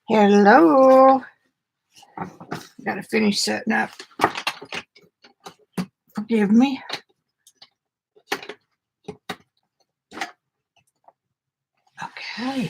Hello. Got to finish setting up. Forgive me. Okay.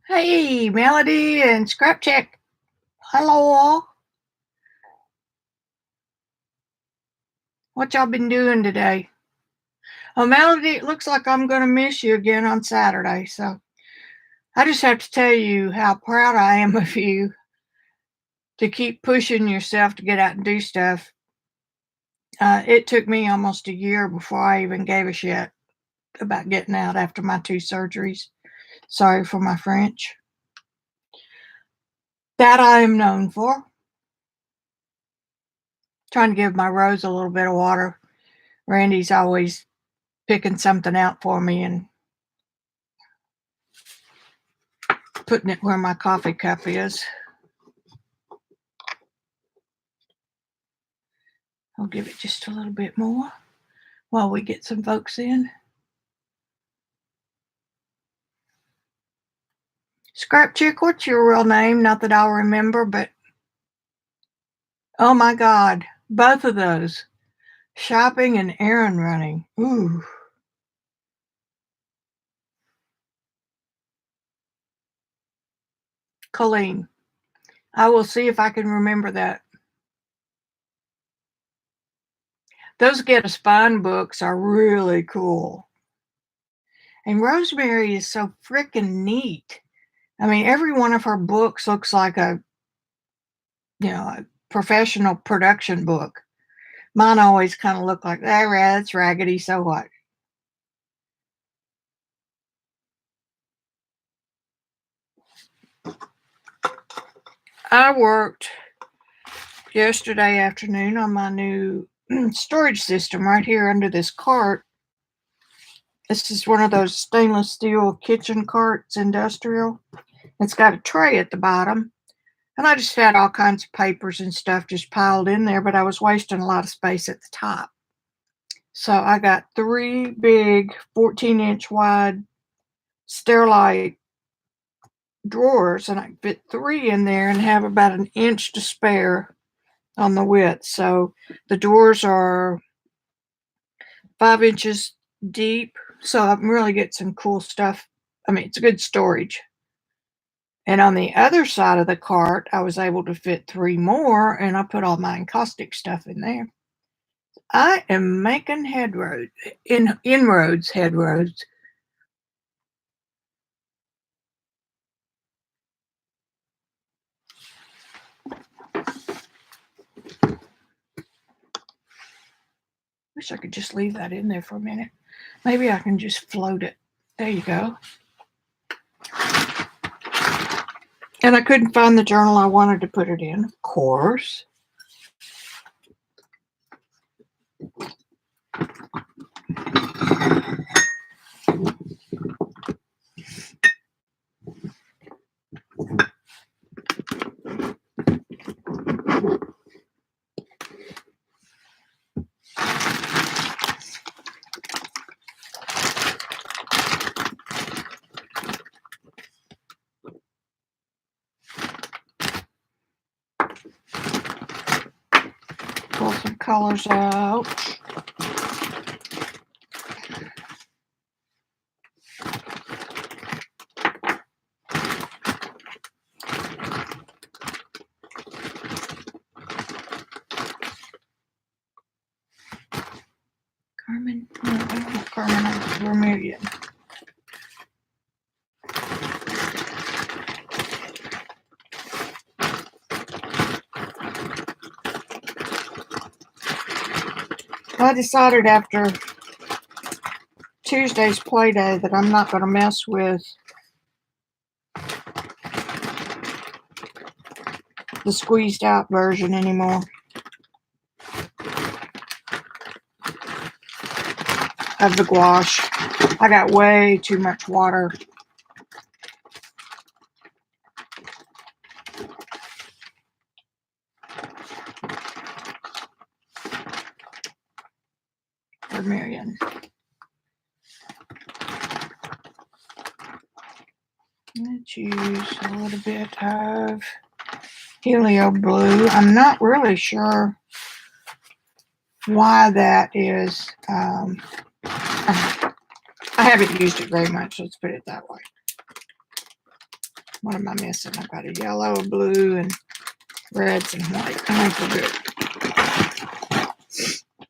Hey, Melody and Scrap Check. Hello. What y'all been doing today? Oh, Melody, it looks like I'm going to miss you again on Saturday. So I just have to tell you how proud I am of you to keep pushing yourself to get out and do stuff. It took me almost a year before I even gave a shit about getting out after my 2 surgeries. Sorry for my French. That I am known for. Trying to give my Rose a little bit of water. Randy's always picking something out for me and putting it where my coffee cup is. I'll give it just a little bit more while we get some folks in. Scrap Chick, what's your real name? Not that I'll remember, but oh my God, both of those. Shopping and errand running. Ooh. Colleen. I will see if I can remember that. Those Get a Spine books are really cool. And Rosemary is so freaking neat. I mean, every one of her books looks like a professional production book. Mine always kind of look like, that's raggedy, so what? I worked yesterday afternoon on my new storage system right here under this cart. This is one of those stainless steel kitchen carts, industrial. It's got a tray at the bottom. And I just had all kinds of papers and stuff just piled in there, but I was wasting a lot of space at the top. So I got 3 big 14-inch wide Sterilite drawers, and I fit 3 in there and have about an inch to spare on the width. So the drawers are 5 inches deep, so I can really get some cool stuff. I mean, it's good storage. And on the other side of the cart, I was able to fit 3 more, and I put all my encaustic stuff in there. I am making headroads. Wish I could just leave that in there for a minute. Maybe I can just float it. There you go. And I couldn't find the journal I wanted to put it in, of course. Pull some colors out. Carmen, no, I don't want Carmen, I want Vermilion. I decided after Tuesday's play day that I'm not going to mess with the squeezed out version anymore of the gouache. I got way too much water. Vermilion. Let's use a little bit of Helio Blue. I'm not really sure why that is. I haven't used it very much, let's put it that way. What am I missing? I've got a yellow, a blue, and reds and white. I think we're good.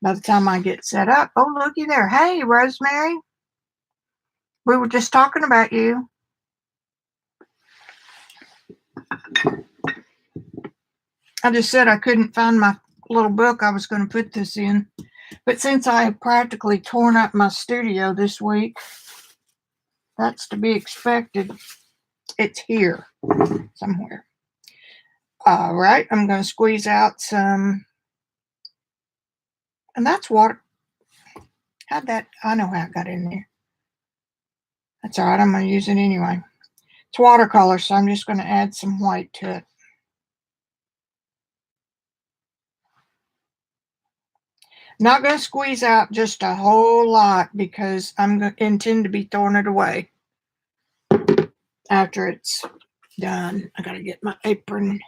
By the time I get set up, oh, looky there. Hey, Rosemary. We were just talking about you. I just said I couldn't find my little book I was going to put this in. But since I have practically torn up my studio this week, that's to be expected. It's here somewhere. All right, I'm going to squeeze out some, and that's water. How'd that, I know how it got in there. That's all right, I'm going to use it anyway. It's watercolor, so I'm just going to add some white to it. Not going to squeeze out just a whole lot because I'm going to intend to be throwing it away after it's done. I got to get my apron.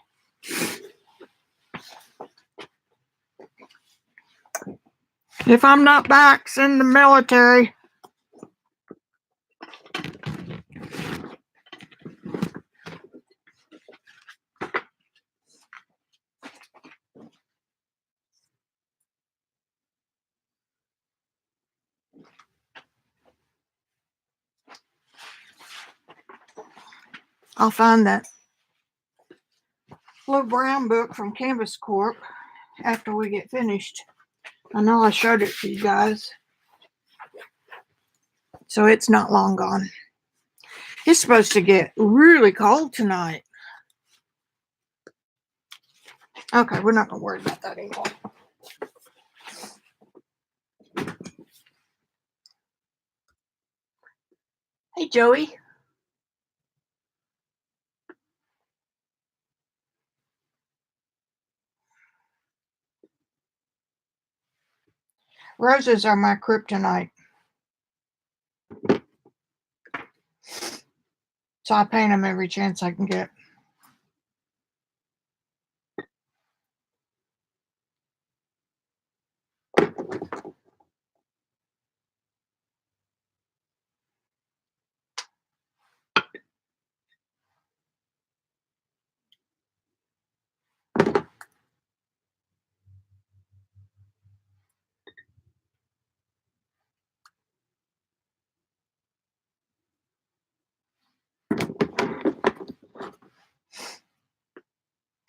If I'm not back, send the military. I'll find that little brown book from Canvas Corp after we get finished. I know I showed it to you guys, so it's not long gone. It's supposed to get really cold tonight. Okay, we're not going to worry about that anymore. Hey, Joey. Roses are my kryptonite. So I paint them every chance I can get.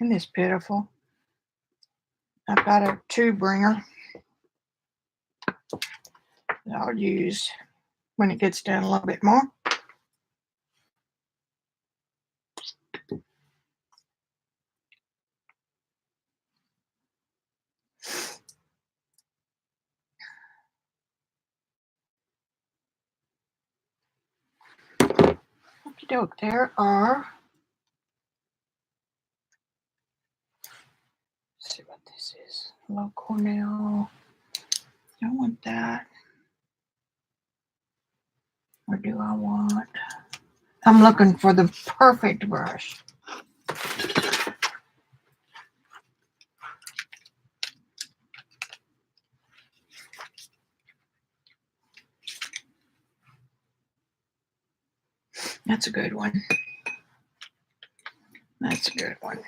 Isn't this pitiful? I've got a tube bringer that I'll use when it gets down a little bit more. Okie doke, there are. Let's see what this is. Hello, Cornell. I want that. Or do I want? I'm looking for the perfect brush. That's a good one. That's a good one.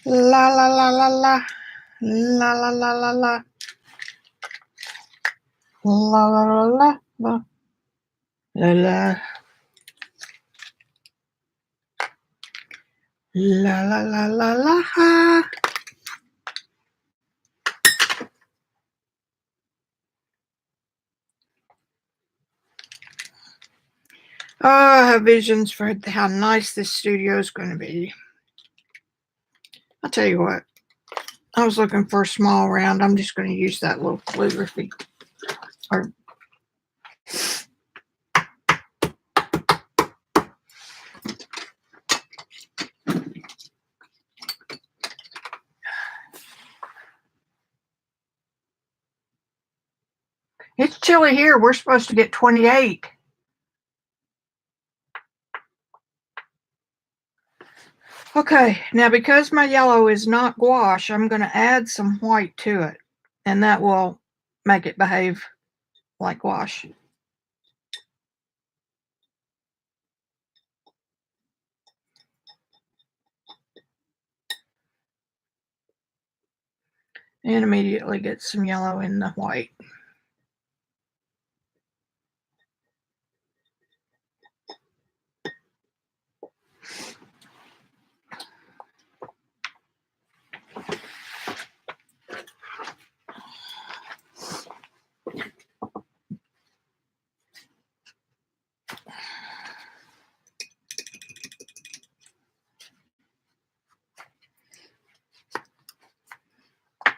La la la la la. La la la la la. La la la la la. La la. La la la la la. Oh, I have visions for how nice this studio is going to be. I'll tell you what. I was looking for a small round. I'm just going to use that little calligraphy. Or it's chilly here. We're supposed to get 28. Okay, now because my yellow is not gouache, I'm going to add some white to it, and that will make it behave like gouache. And immediately get some yellow in the white.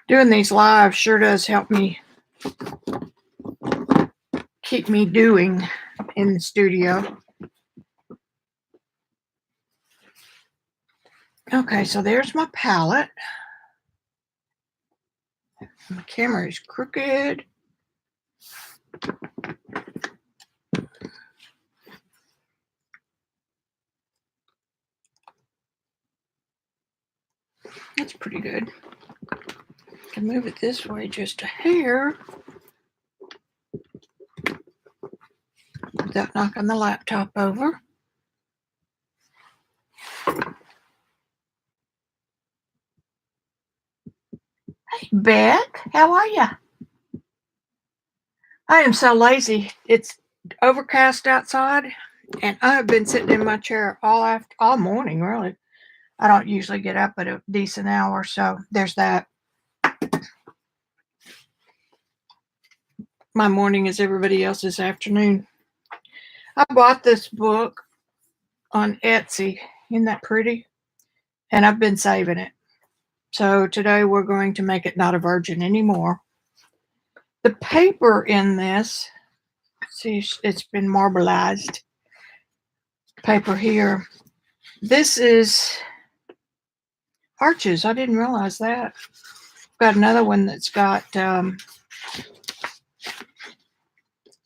Doing these live sure does help me keep me doing in the studio. Okay, so there's my palette. My camera is crooked. That's pretty good. I can move it this way just a hair without knocking the laptop over. Hey, Beck, how are ya? I am so lazy. It's overcast outside, and I have been sitting in my chair all morning, really. I don't usually get up at a decent hour, so there's that. My morning is everybody else's afternoon. I bought this book on Etsy. Isn't that pretty? And I've been saving it. So today we're going to make it not a virgin anymore. The paper in this, see, it's been marbleized paper here. This is arches. I didn't realize that. Got another one that's got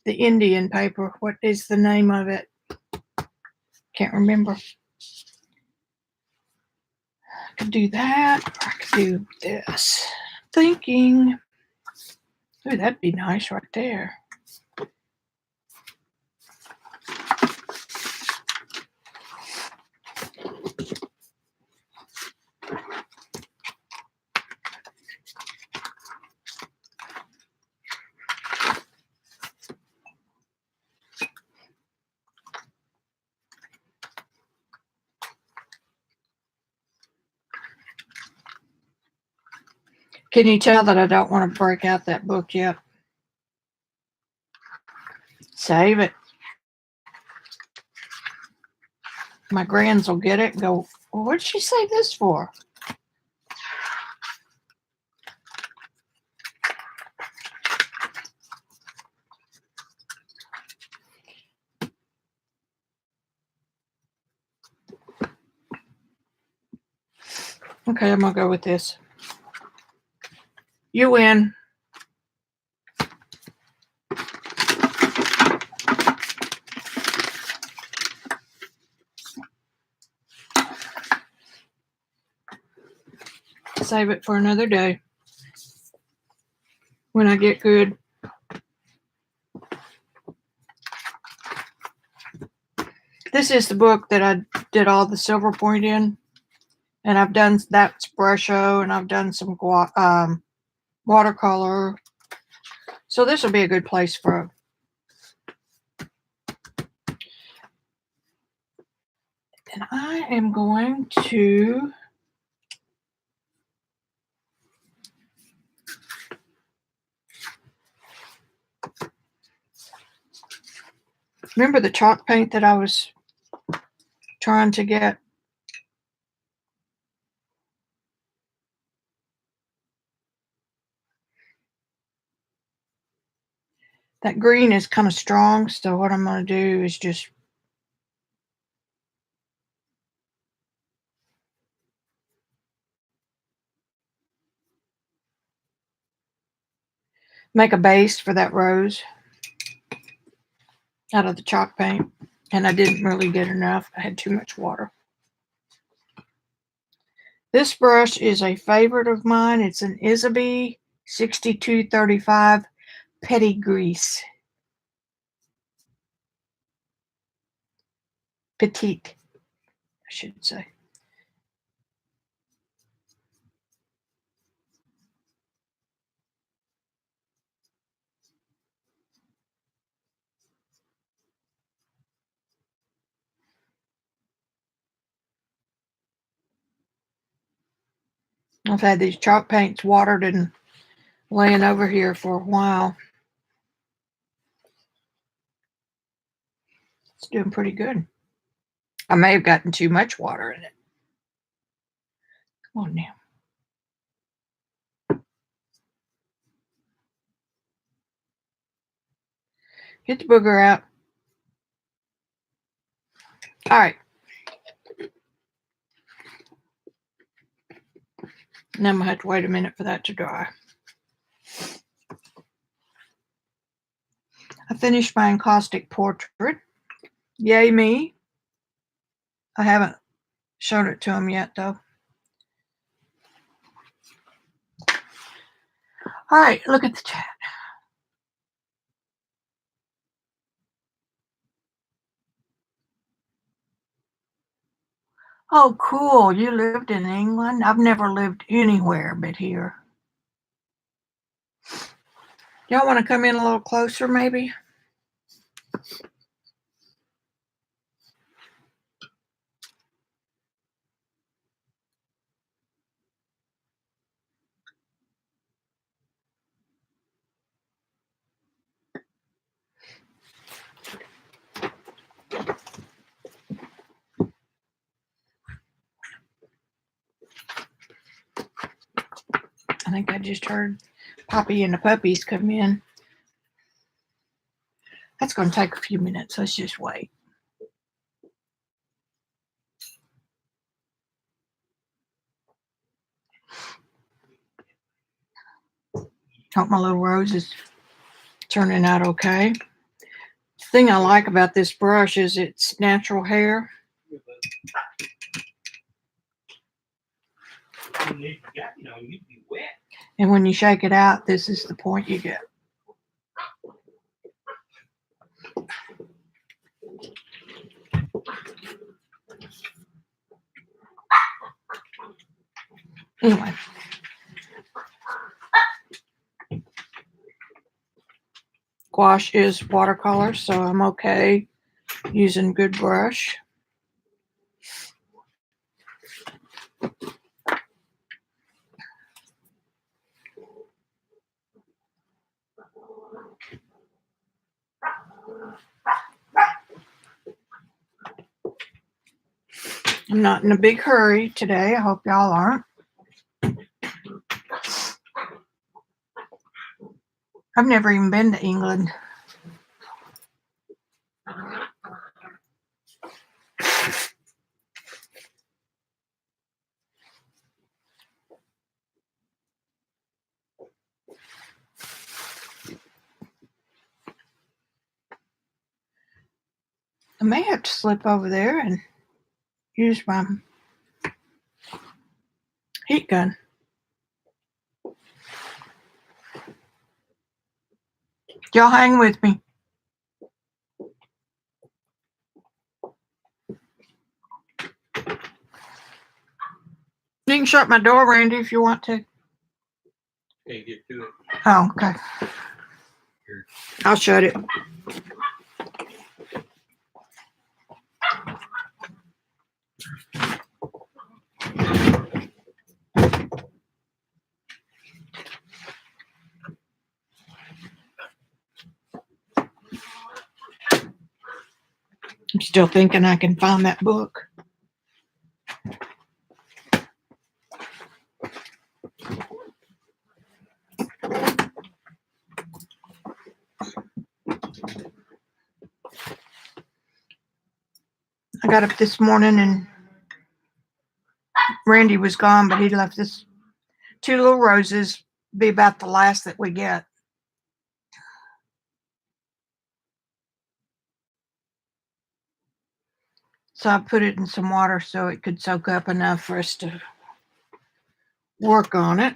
the Indian paper. What is the name of it? Can't remember. I could do that, or I could do this. Thinking, ooh, that'd be nice right there. Can you tell that I don't want to break out that book yet? Save it. My grands will get it and go, well, what did she save this for? Okay, I'm going to go with this. You win. Save it for another day when I get good. This is the book that I did all the silver point in, and I've done that's Brusho, and I've done some watercolor. So this will be a good place for. And I am going to remember the chalk paint that I was trying to get. That green is kind of strong, so what I'm going to do is just make a base for that rose out of the chalk paint. And I didn't really get enough. I had too much water. This brush is a favorite of mine. It's an Isabey 6235 Petty Grease. Petite, I should say. I've had these chalk paints watered and laying over here for a while. It's doing pretty good. I may have gotten too much water in it. Come on now. Get the booger out. All right. Now I'm going to have to wait a minute for that to dry. I finished my encaustic portrait. Yay me. I haven't showed it to him yet, though. All right, look at the chat. Oh, cool. You lived in England? I've never lived anywhere but here. Y'all want to come in a little closer, maybe? I think I just heard Poppy and the puppies come in. That's going to take a few minutes. Let's just wait. Hope my little rose is turning out okay. The thing I like about this brush is it's natural hair. And when you shake it out, this is the point you get. Anyway. Gouache is watercolor, so I'm okay using good brush. I'm not in a big hurry today. I hope y'all aren't. I've never even been to England. I may have to slip over there and use my heat gun. Y'all hang with me. You can shut my door, Randy, if you want to. Can't get to it. Oh, okay. I'll shut it. I'm still thinking I can find that book. I got up this morning and Randy was gone, but he left this 2 little roses, be about the last that we get. So I put it in some water so it could soak up enough for us to work on it.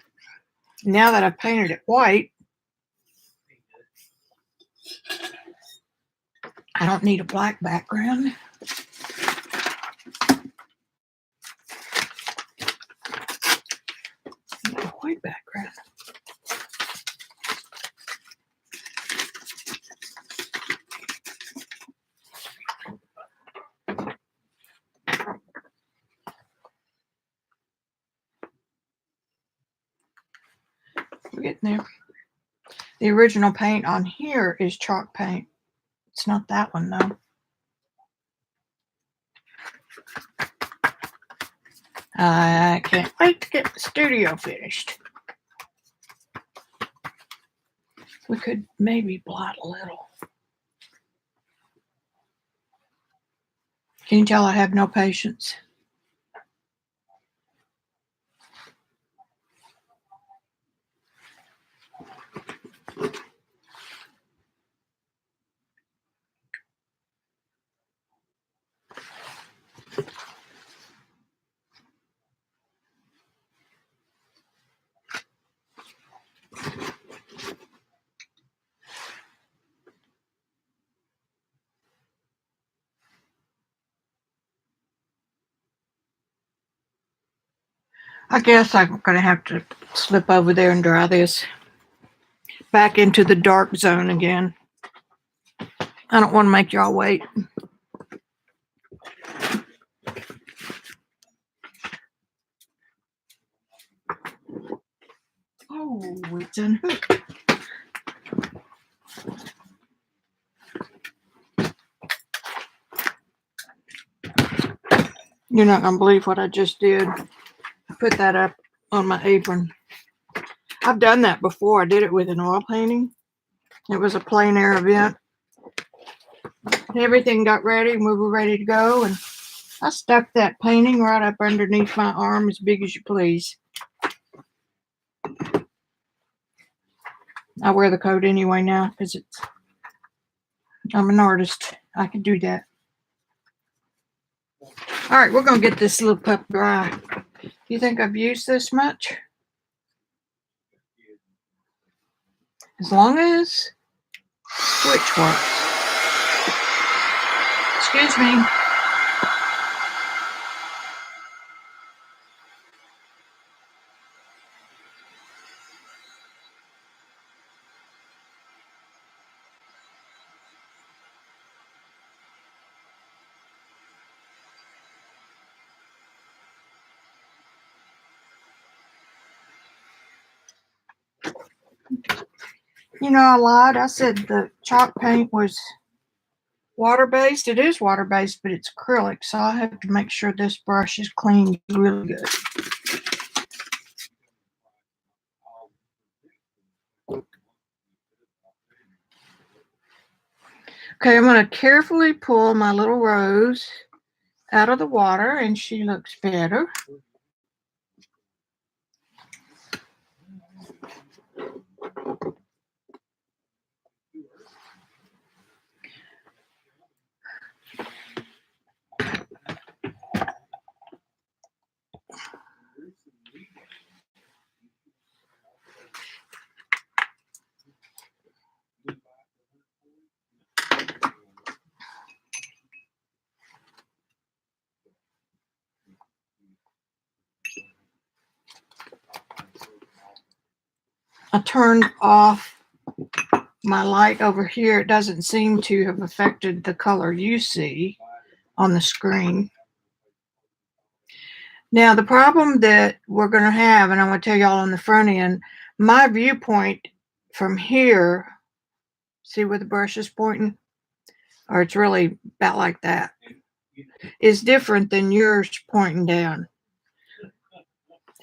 Now that I've painted it white, I don't need a black background. I need a white background. We're getting there. The original paint on here is chalk paint. It's not that one though. I can't wait to get the studio finished. We could maybe blot a little. Can you tell I have no patience? I guess I'm going to have to slip over there and dry this back into the dark zone again. I don't want to make y'all wait. Oh, it's unhooked. You're not going to believe what I just did. I put that up on my apron. I've done that before. I did it with an oil painting. It was a plein air event. Everything got ready and we were ready to go, and I stuck that painting right up underneath my arm as big as you please. I wear the coat anyway now because I'm an artist. I can do that. All right, we're going to get this little pup dry. Do you think I've used this much? As long as switch works. Excuse me. You know, I lied. I said the chalk paint was water-based. It is water-based, but it's acrylic, so I have to make sure this brush is cleaned really good. Okay, I'm going to carefully pull my little rose out of the water, and she looks better. I turned off my light over here. It doesn't seem to have affected the color you see on the screen. Now, the problem that we're going to have, and I'm going to tell y'all on the front end, my viewpoint from here, see where the brush is pointing? Or it's really about like that, is different than yours pointing down.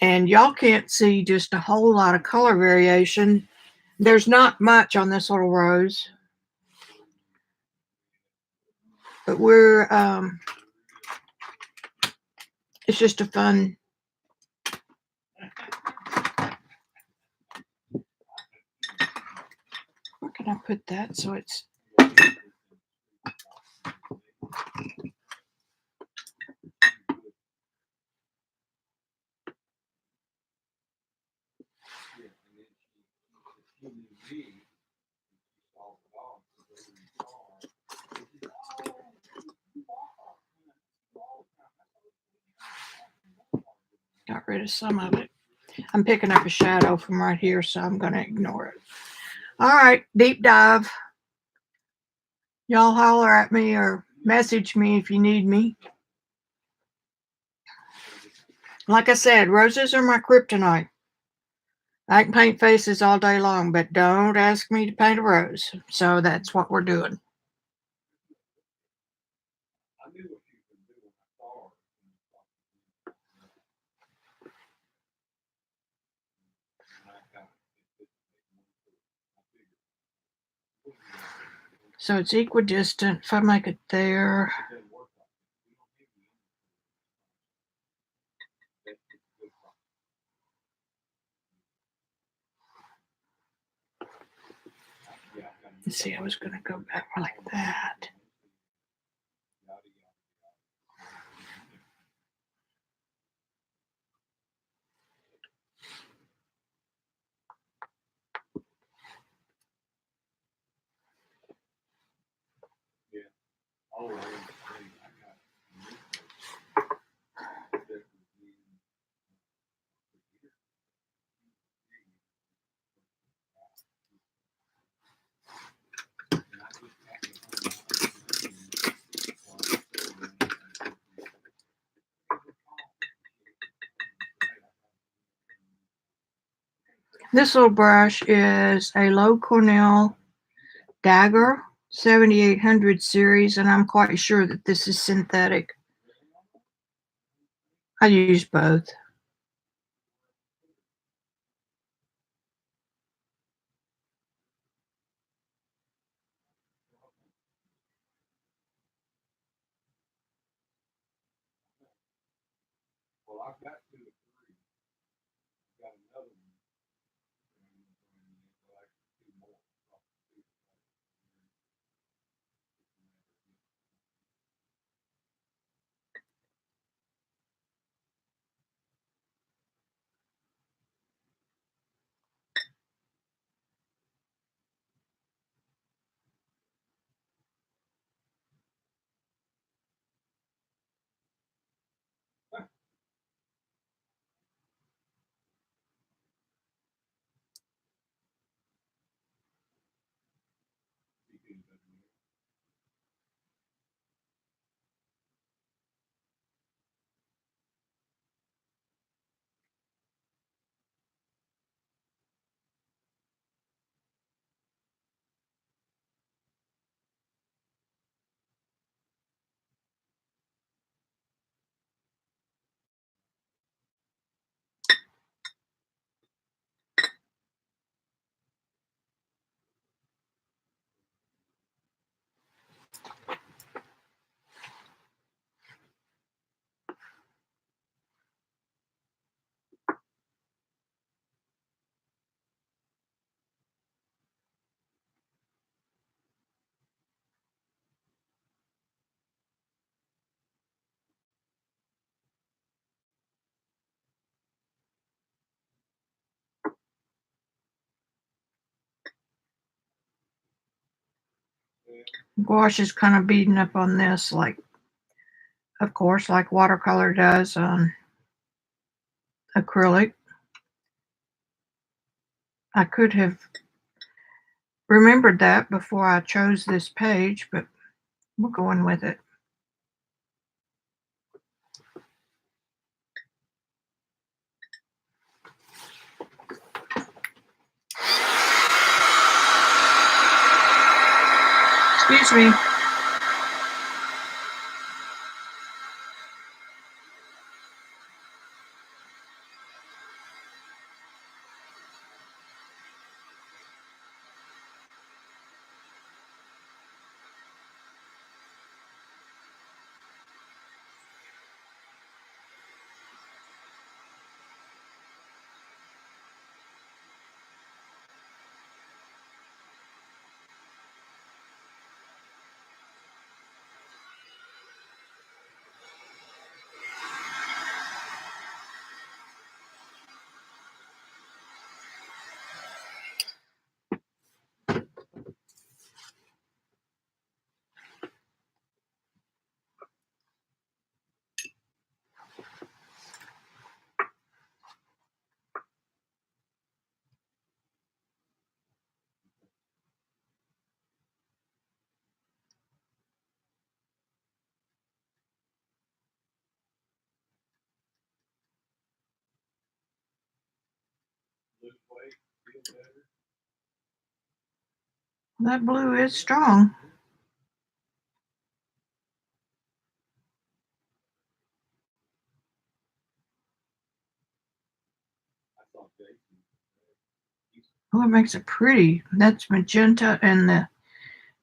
And y'all can't see just a whole lot of color variation. There's not much on this little rose. But it's just a fun. Where can I put that so it's. Got rid of some of it. I'm picking up a shadow from right here, so I'm going to ignore it. All right, deep dive. Y'all holler at me or message me if you need me. Like I said, roses are my kryptonite. I can paint faces all day long, but don't ask me to paint a rose. So that's what we're doing. So it's equidistant. If I make it there. Let's see, I was going to go back like that. This little brush is a low Cornell Dagger 7800 series, and I'm quite sure that this is synthetic. I use both. Gouache is kind of beating up on this, like, of course, like watercolor does on acrylic. I could have remembered that before I chose this page, but we're going with it. Excuse me. Lose weight, feel better. That blue is strong. I saw Jason. Oh, it makes it pretty. That's magenta and the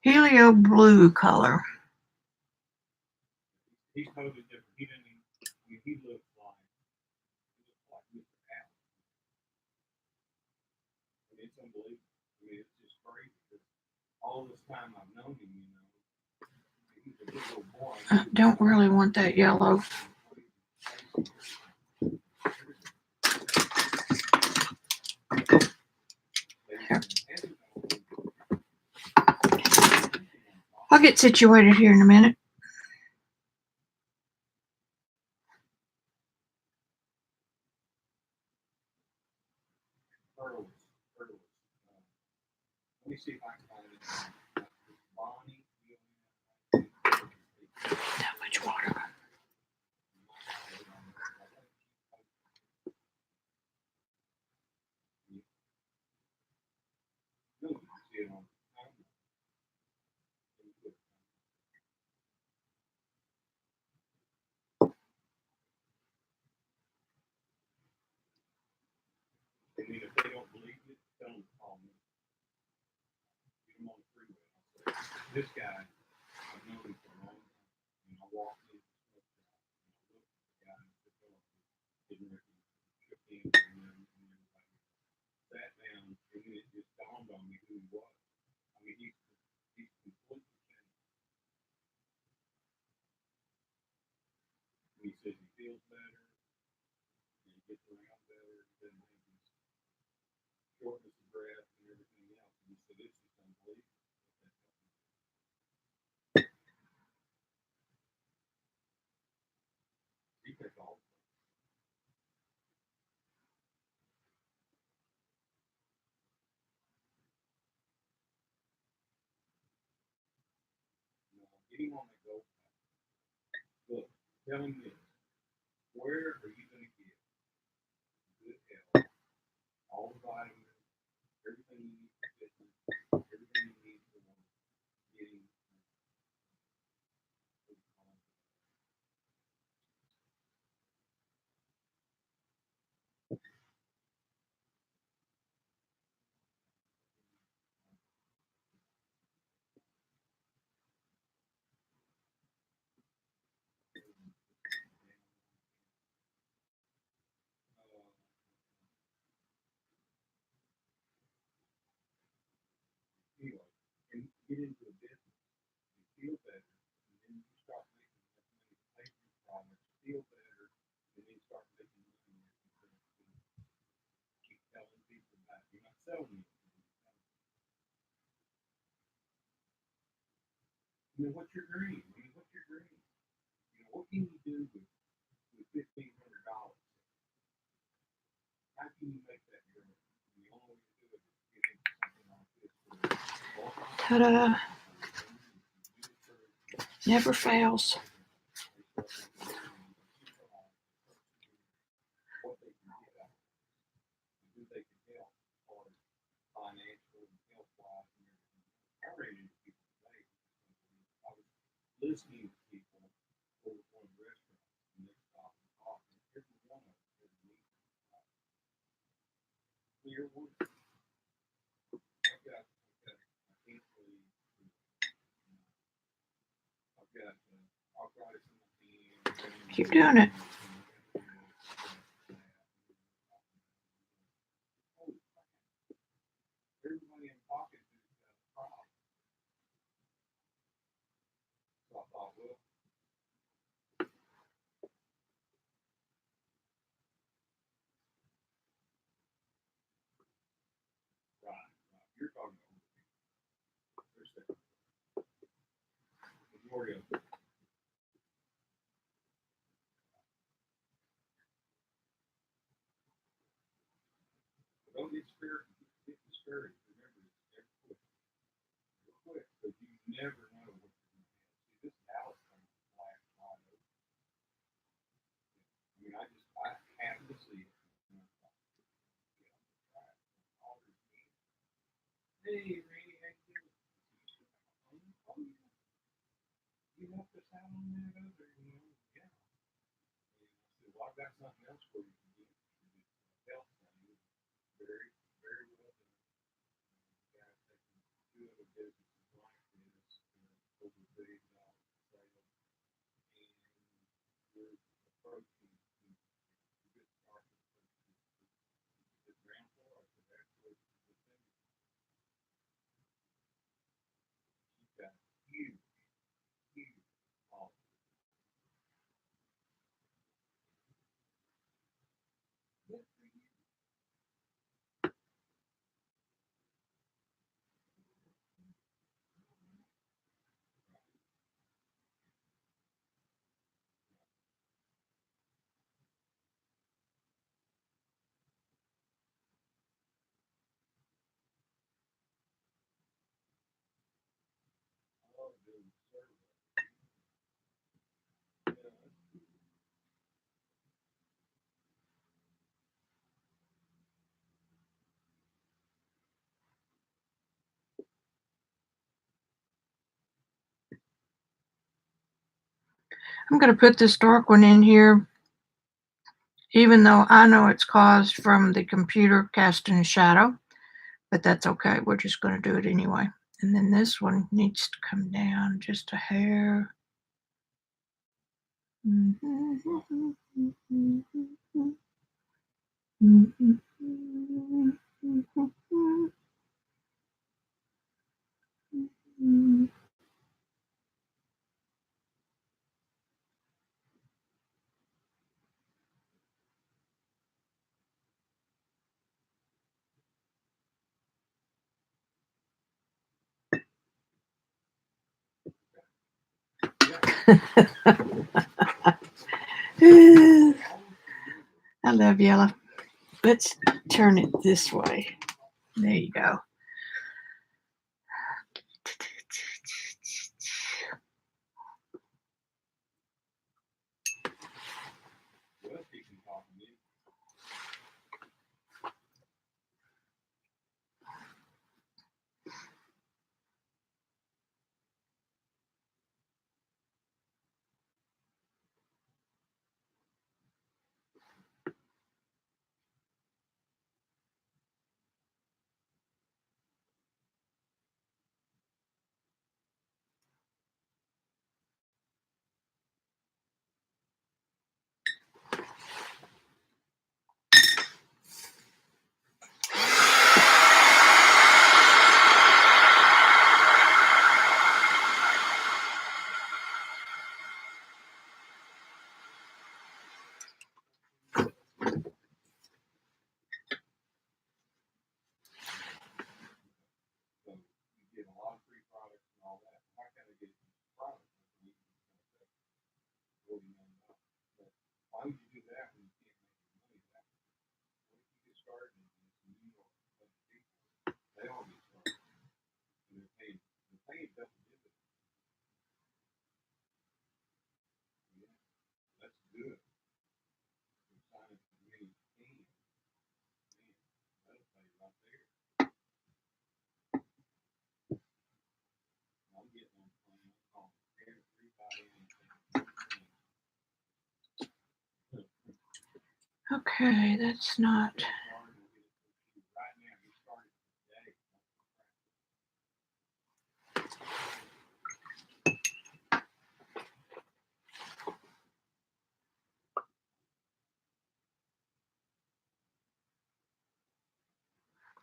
helio blue color. He's totally different. He didn't even, I mean, he looks like Mr. Allen. I mean, it's unbelievable. I mean, it's just crazy. All this time I've known him, you know, he's a big old boy. I don't really want that yellow. I'll get situated here in a minute. Let me see if I can find it. Bonnie. That much water. I mean, if they don't believe it, tell them to call me. Get them on the freeway. I'll say, this guy, I've known him for a long time. And I walked in, and I looked at the guy, and the fellow didn't recognize him. Shook hands with him, and everybody sat down, and then it just dawned on me who he was. I mean, he's completely changed. And he says he feels better, and he gets around better, he doesn't have this shortness of breath and everything else. And he said, it's just unbelievable. He takes all the time. Get him on that go. Look, tell him this. Where are you going to get good health, all the vitamins, everything you need for fitness, everything you need for getting anyway, and get into a business and feel better, and then you start making enough money to pay for your products, feel better, and then start making money instead of keep telling people about it. You're not selling anything. You know, what's your dream? I mean, what's your dream? You know, what can you do with $1,500? How can you make that your dream? The only way to do it Ta-da. Never fails. What they can get out of it, who they can help, or financial and health-wise and everything. I ran into people today. I was listening to people over one of the restaurants, and they're stopping and talking. Every one of them has a need. Clear one. I've got I can't believe I've got arthritis in my hand. Keep doing it. Everybody in pocket has got a problem. So I thought, well, right. You're talking about there's the majority of them. Don't get discouraged. Remember, it's never quit. Never quit, because you never know what you're going to have. See, this Dallas thing is flat wide open. I mean, I happened to see it. Hey, Randy, how you doing? Oh, yeah. You helped us out on that other, yeah. And I said, well, I've got something else for you to do. Health thing. Very, very well done. Guys that can do other businesses like this, over $1 billion sales, and we're approaching a good start. The ground floor, I said, actually, the thing she's got huge, huge volume. Good for you. I love doing surveys. I'm going to put this dark one in here, even though I know it's caused from the computer casting a shadow, but that's okay. We're just going to do it anyway. And then this one needs to come down just a hair. I love yellow. Let's turn it this way. There you go. Well, he can talk to me. So you get a lot of free products and all that. Why can't I get products? $49. But why would you do that when you can't make any money back? What if you get started in this New York, bunch of people, they all get started, and they're paying ain't double dipping. Yeah, that's good. You're signing for me, you can. Man, that'll pay right there. I'm getting on the plan. I'm calling everybody in town. Okay, that's not. Get started and get it to you right now. Get started today.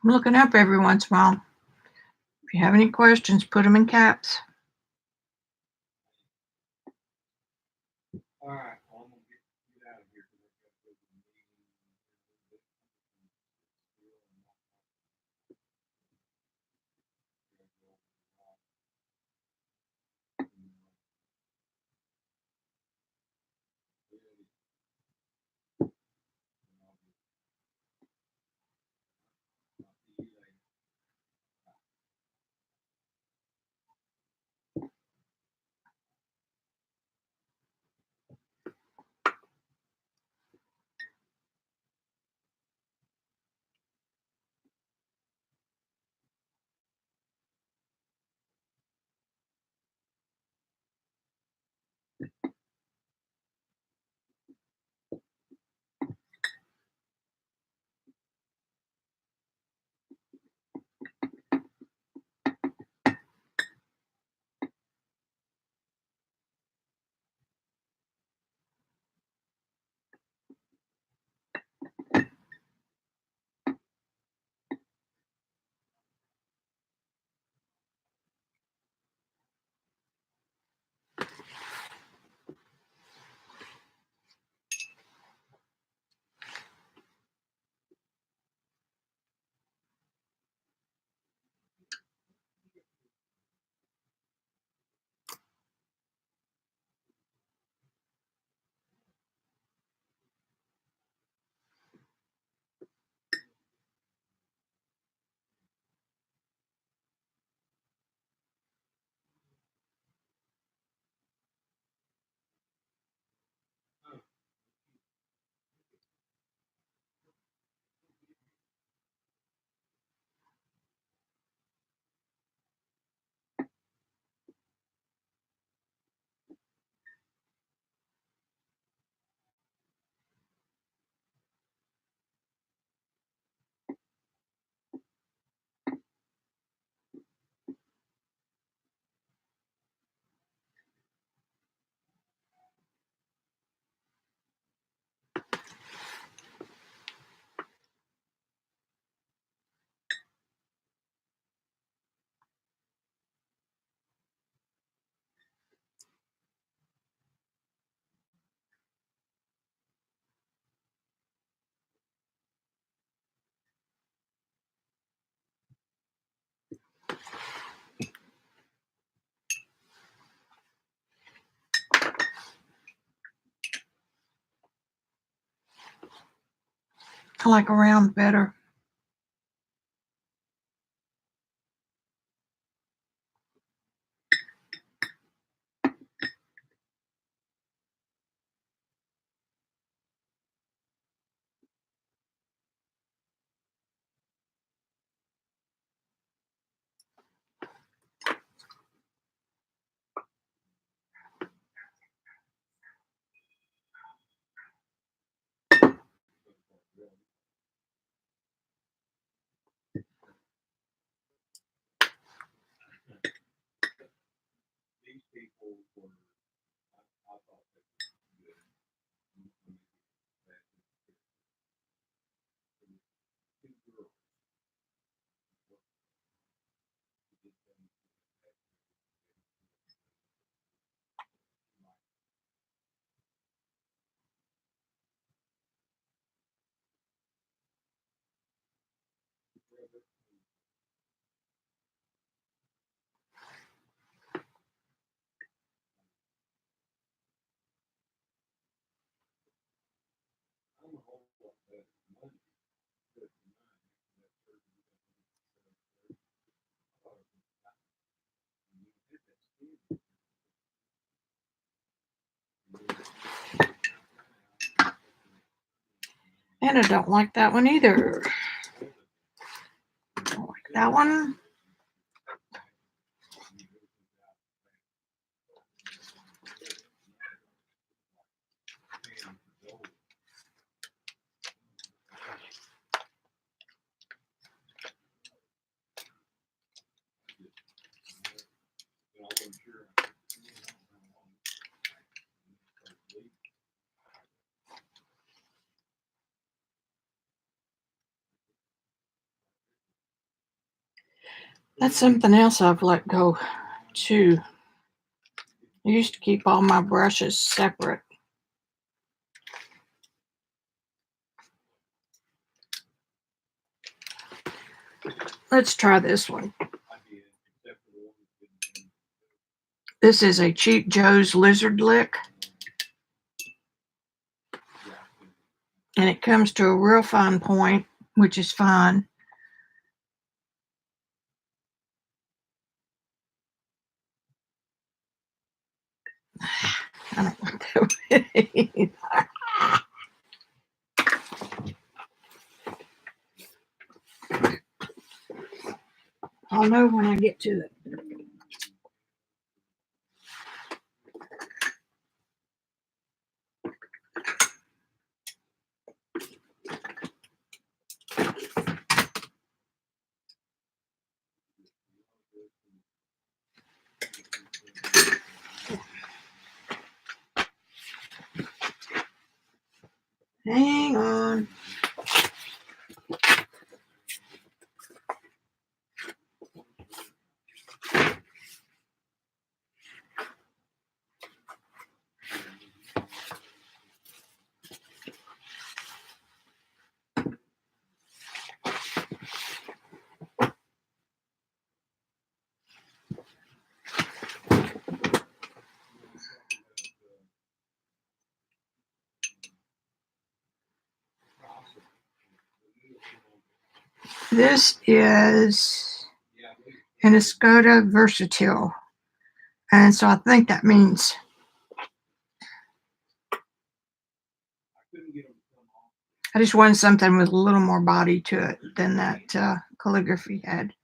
I'm looking up every once in a while. If you have any questions, put them in caps. All right, well, I'm gonna get out of here because I've got to go to the meeting. I like a round better. These people were, I thought they were good. That two girls. And I don't like that one either. Don't like that one. That's something else I've let go too. I used to keep all my brushes separate. Let's try this one. This is a Cheap Joe's Lizard Lick. And it comes to a real fine point, which is fine. I don't want that either. I'll know when I get to it. Hang on. This is an Escoda Versatile. And so I think that means I just wanted something with a little more body to it than that calligraphy had.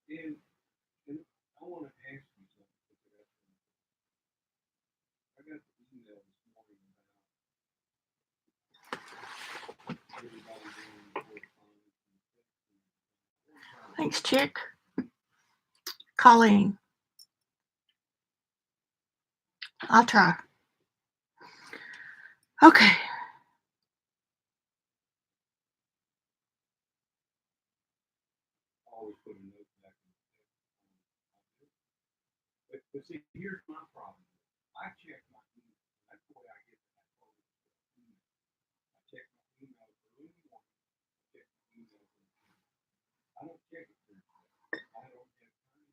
And I want to ask you something. I got the email this morning about everybody doing correspondence. Thanks, chick. Colleen. I'll try. Okay. Always put a note back in the text. But see, here's my problem. I check my email. That's the way I get that photo. I check my email early in the morning. I check my email. I don't check it Thursday. I don't have time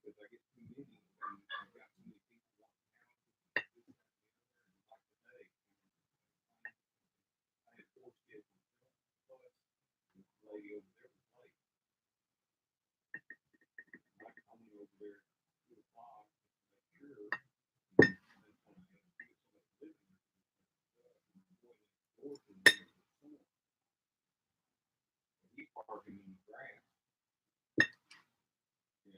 because I get too many and I've got too many people wanting to have it. Like today, I had 4 schedules. But the lady over there was late. I went over there at 2 o'clock to make sure. And then when I had to get somebody living there, and the boy next door to me was his son. And he's parking in the grass. Yeah.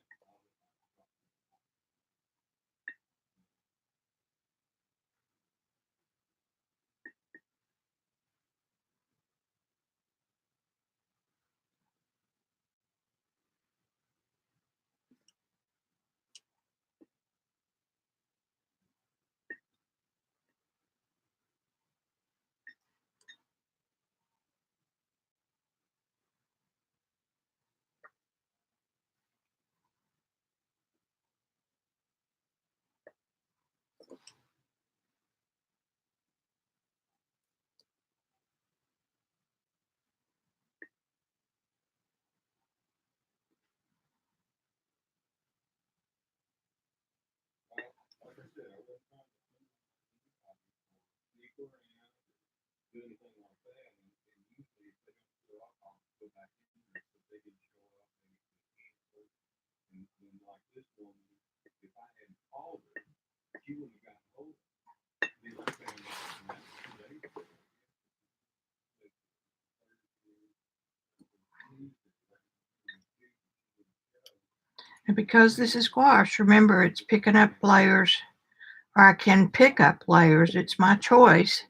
Like I said, I wasn't trying to sneak around, do anything like that. And usually, if they don't show up, I'll go back in there. So if they didn't show up, maybe it's canceled. And like this woman, if I hadn't called her, she wouldn't have gotten hold of me. Then I found out that 2 days ago. And because this is gouache, remember it's picking up layers, or I can pick up layers. It's my choice.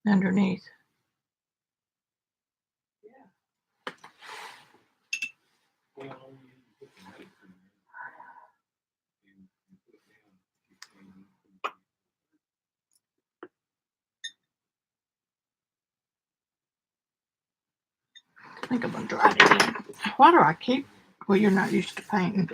Underneath. I think I'm gonna dry it again. Why do I keep? Well, you're not used to painting.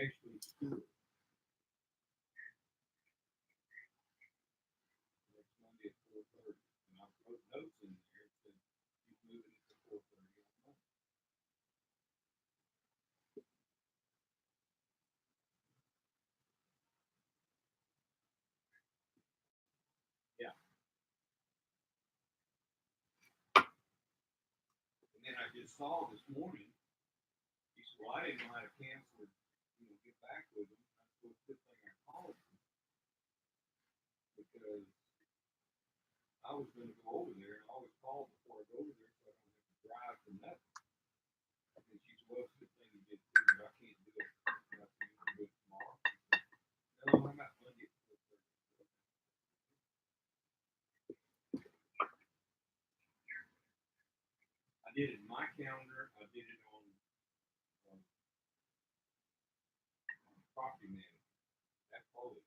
Ashley Stewart. Next Monday at 4:30. And I wrote notes in there that said he's moving it to 4:30 on Monday. Yeah. And then I just saw this morning, he said, well, I didn't know how to cancel, get back with him. I said, well, it's a good thing I called him. Because I was going to go over there, and I always call before I go over there so I don't have to drive for nothing. And she said, well, it's a good thing you did too, but I can't do it. I can do it tomorrow. She said, no, I'm not Monday at 4:30. I did it in my calendar. I did it on property management. That's all it.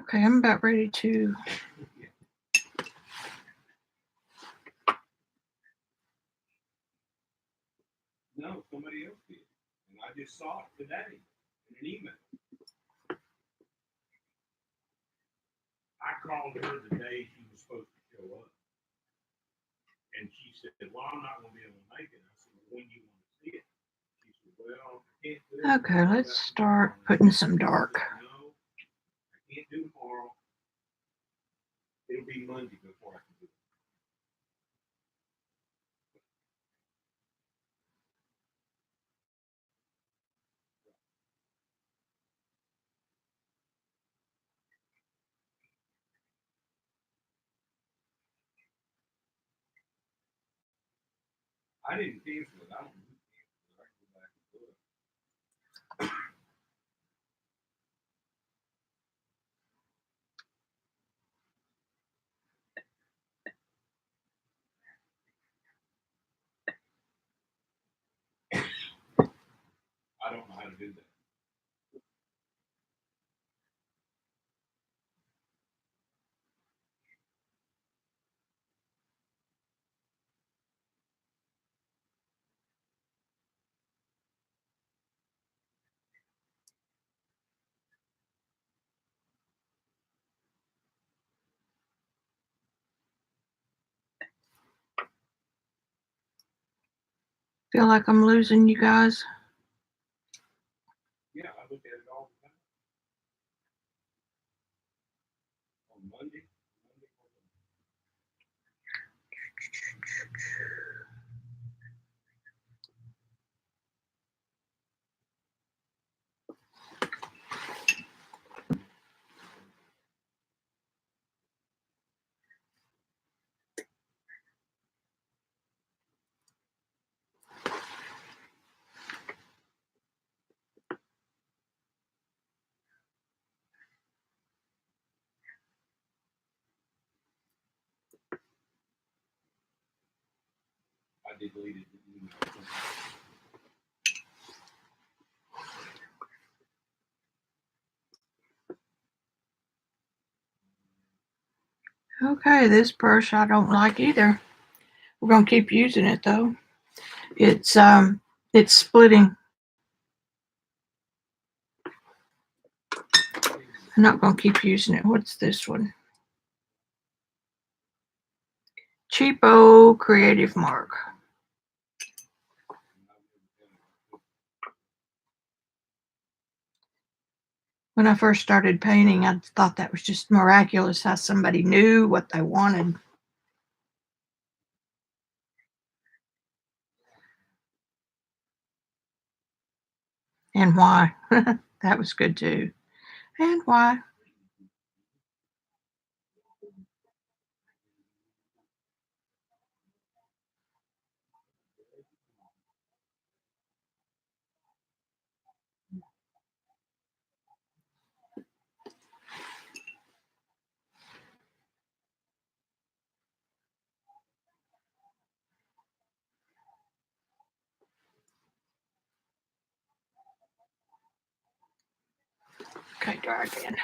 Okay, I'm about ready to. No, somebody else did. And I just saw it today in an email. I called her the day she was supposed to show up. And she said, well, I'm not going to be able to make it. I said, well, when do you want to see it? She said, well, I can't do it. Okay, let's start putting some dark. No, I can't do tomorrow. It'll be Monday before I can do it. I didn't cancel it. I don't know who canceled it. I can go back and look. I don't know how to do that. Feel like I'm losing you guys. Yeah, I look at it all the time. On Monday. I deleted the email. Okay, this brush I don't like either. We're gonna keep using it though. It's splitting. I'm not gonna keep using it. What's this one? Cheapo Creative Mark. When I first started painting, I thought that was just miraculous how somebody knew what they wanted. And why. That was good too. And why. Okay, try again.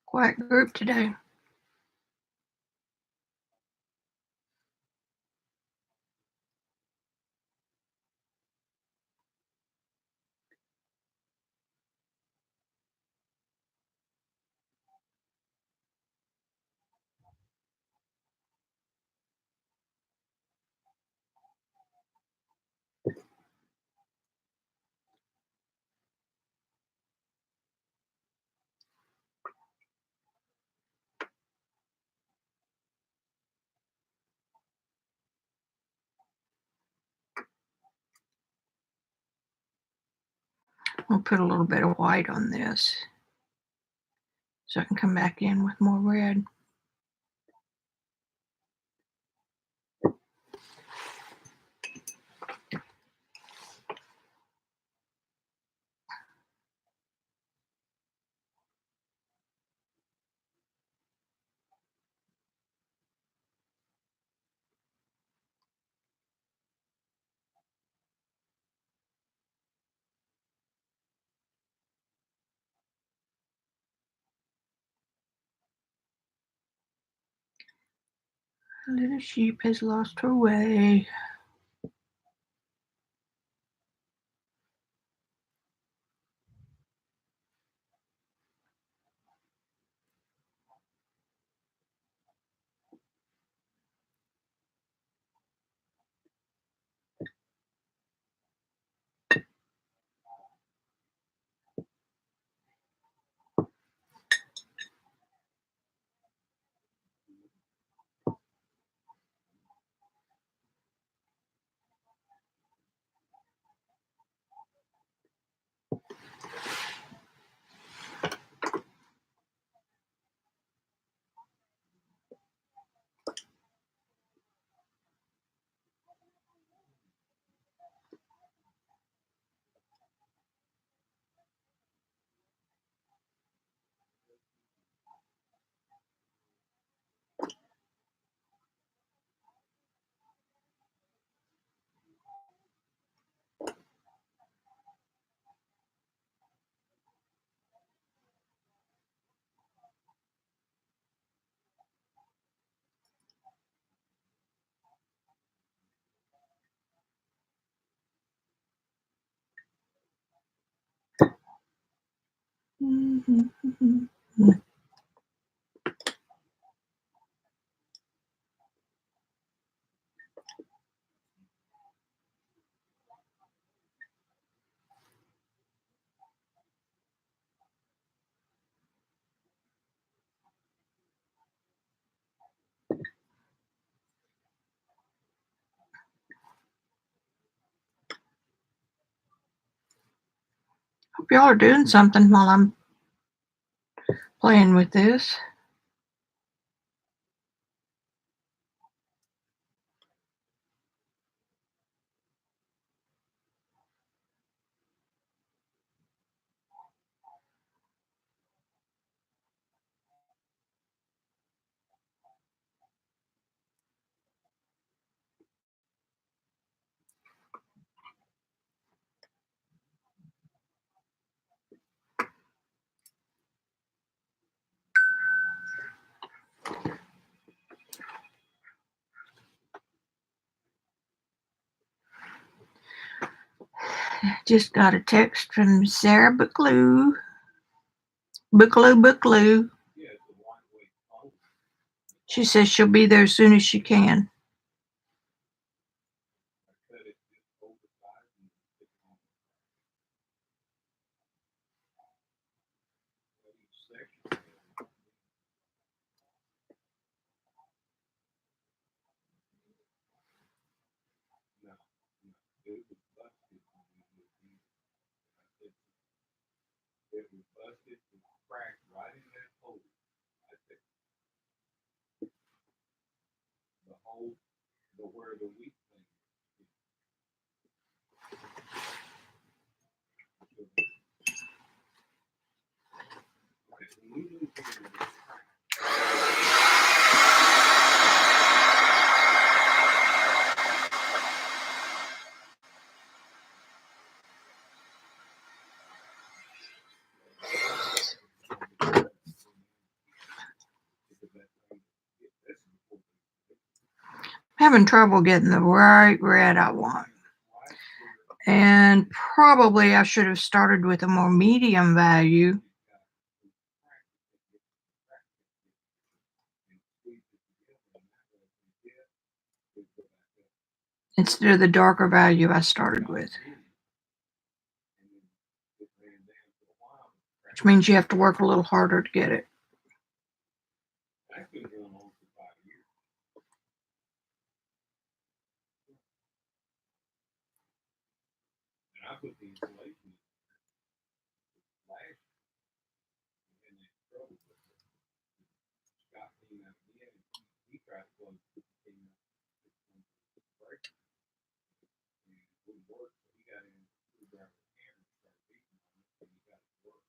Quiet group today. I'll put a little bit of white on this so I can come back in with more red. A little sheep has lost her way. Hope y'all are doing something while I'm playing with this. Just got a text from Sarah Bucklew. Bucklew. Yeah, it's a lightweight foam. She says she'll be there as soon as she can. I cut it just oversized and stick it on each section. No, it was busted when we moved in. I said, it was busted, it cracked right in that hole. I said, the hole, where the weak thing is. Okay, when we moved in, it was cracked. Having trouble getting the right red I want. And probably I should have started with a more medium value instead of the darker value I started with. Which means you have to work a little harder to get it. That's been going on for 5 years. And I put the insulation last year, and they trouble with it. Scott came out again, and he tried to close it, came out, break, and it wouldn't work, so he got in, screwdriver hammer, and started beating on it, and he got it to work.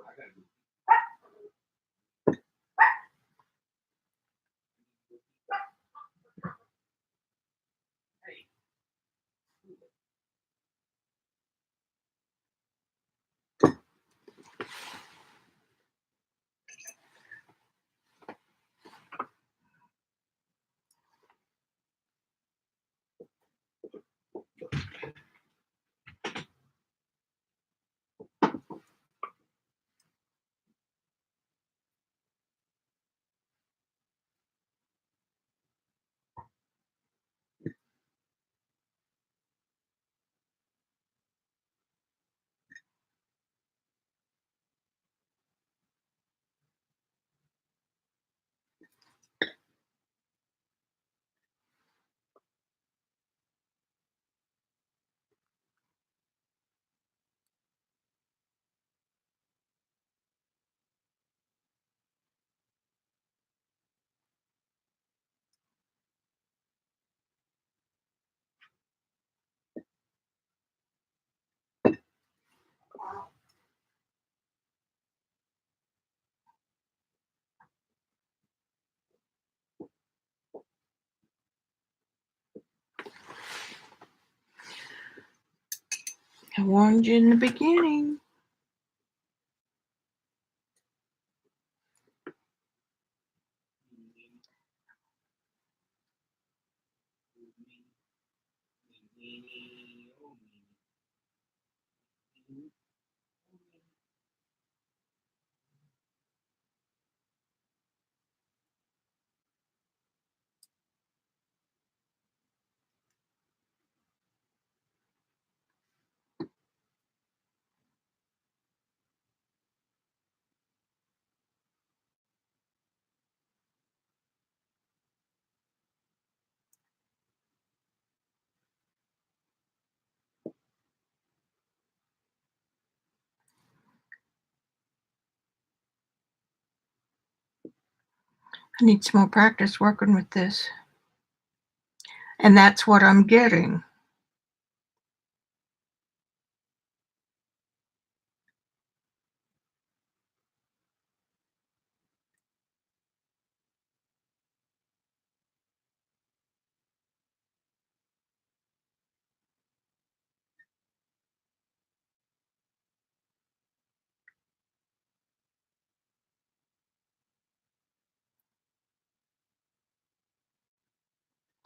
I gotta go. Hey. I warned you in the beginning. I need some more practice working with this. And that's what I'm getting.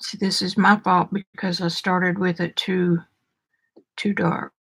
See, this is my fault because I started with it too dark.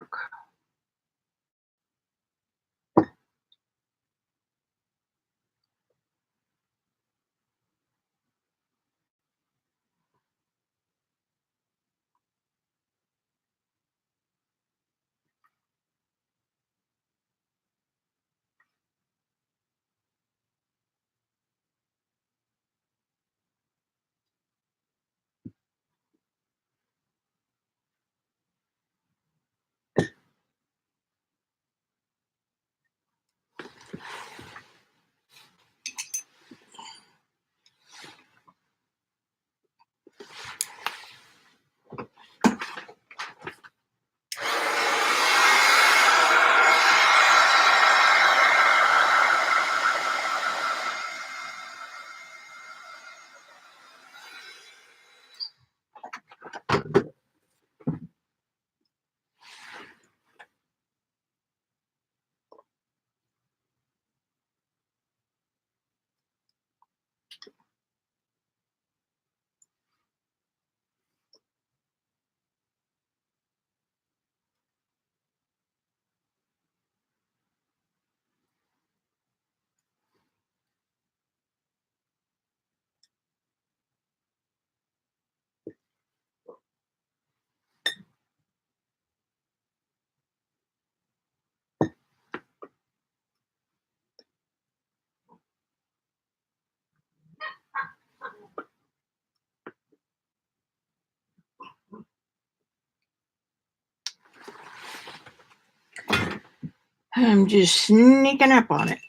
I'm just sneaking up on it.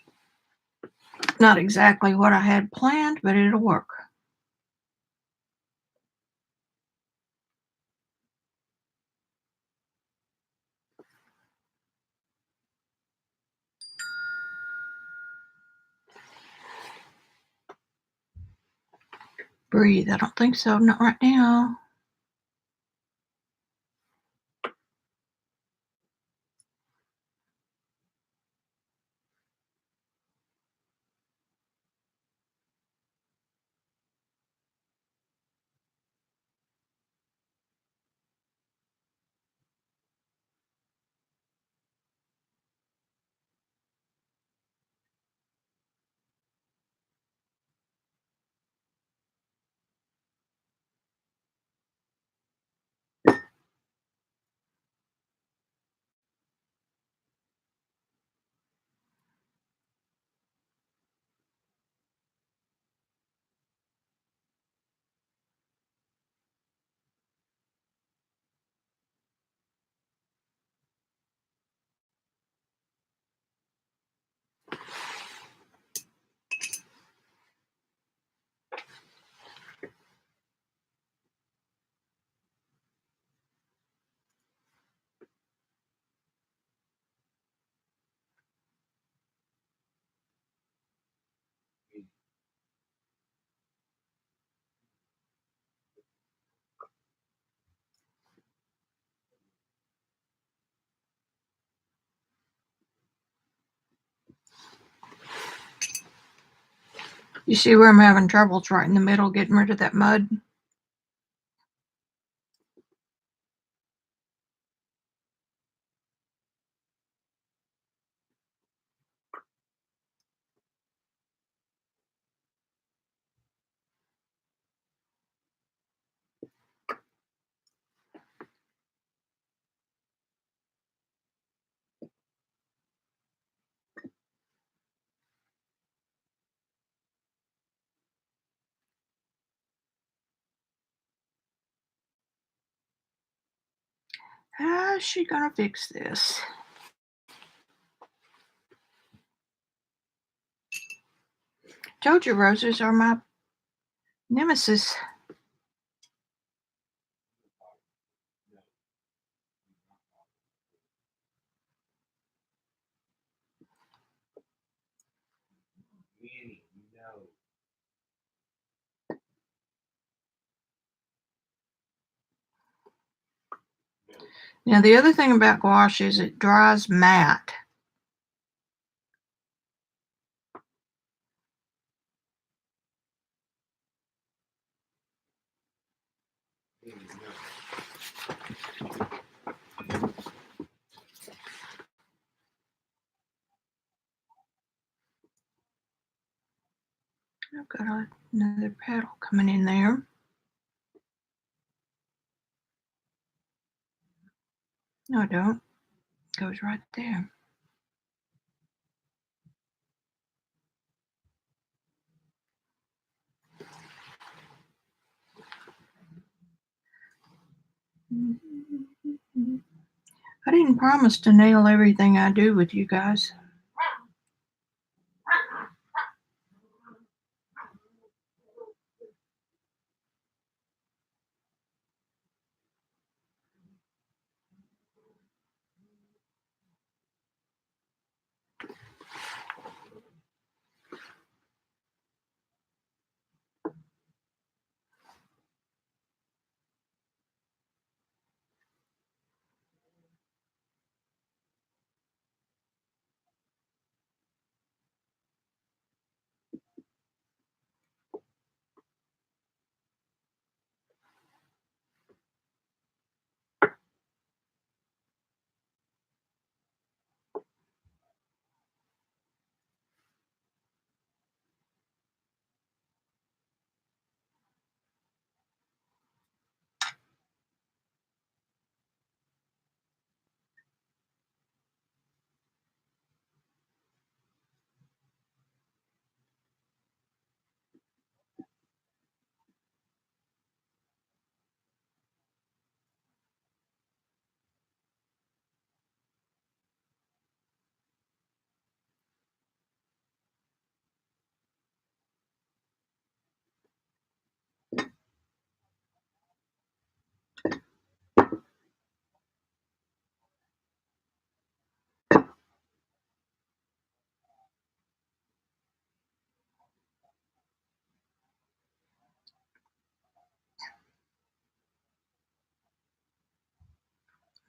Not exactly what I had planned, but it'll work. breathe. I don't think so. Not right now. You see where I'm having trouble? It's right in the middle, getting rid of that mud. How's she gonna fix this? Told you roses are my nemesis. Winnie, no. Now, the other thing about gouache is it dries matte. Winnie, no. I've got another petal coming in there. No, I don't. It goes right there. I didn't promise to nail everything I do with you guys.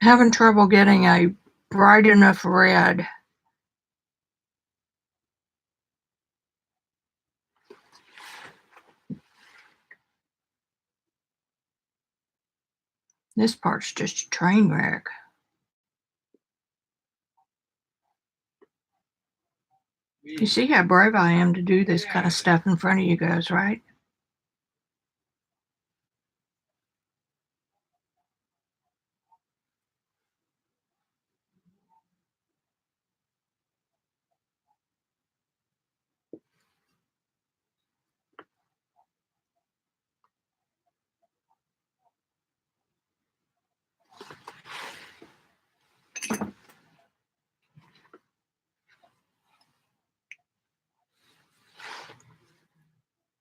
Having trouble getting a bright enough red. This part's just a train wreck. You see how brave I am to do this kind of stuff in front of you guys, right?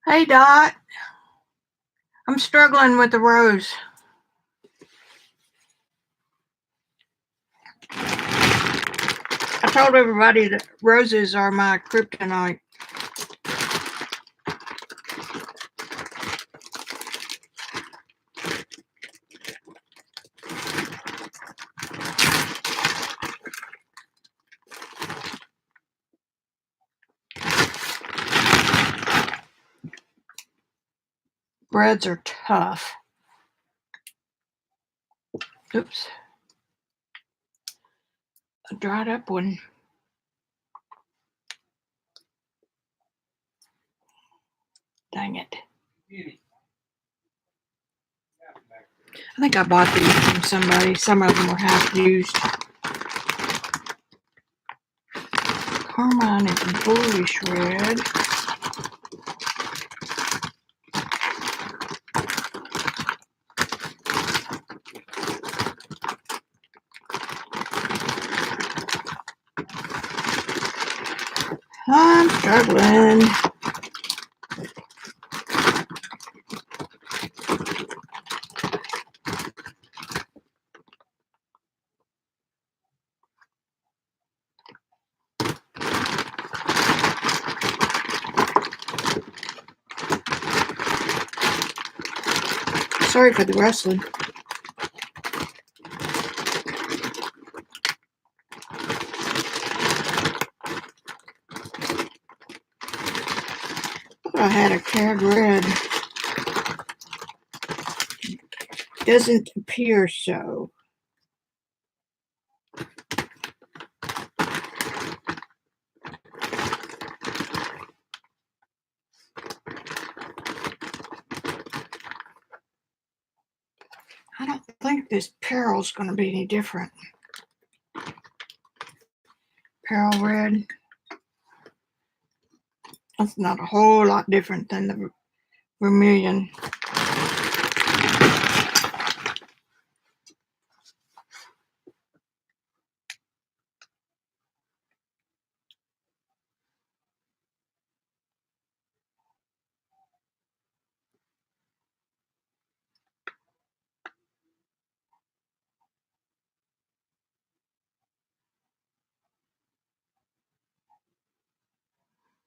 Hey, Dot. I'm struggling with the rose. I told everybody that roses are my kryptonite. Reds are tough. Oops. A dried up one. Dang it. I think I bought these from somebody. Some of them were half used. Carmine is bluish red. I'm struggling. Sorry for the rustling. I had a cad red. Doesn't appear so. I don't think this Peril's going to be any different. Peril red. That's not a whole lot different than the vermilion.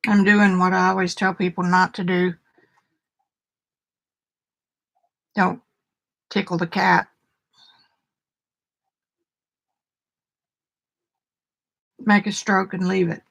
I'm doing what I always tell people not to do. Don't tickle the cat. Make a stroke and leave it.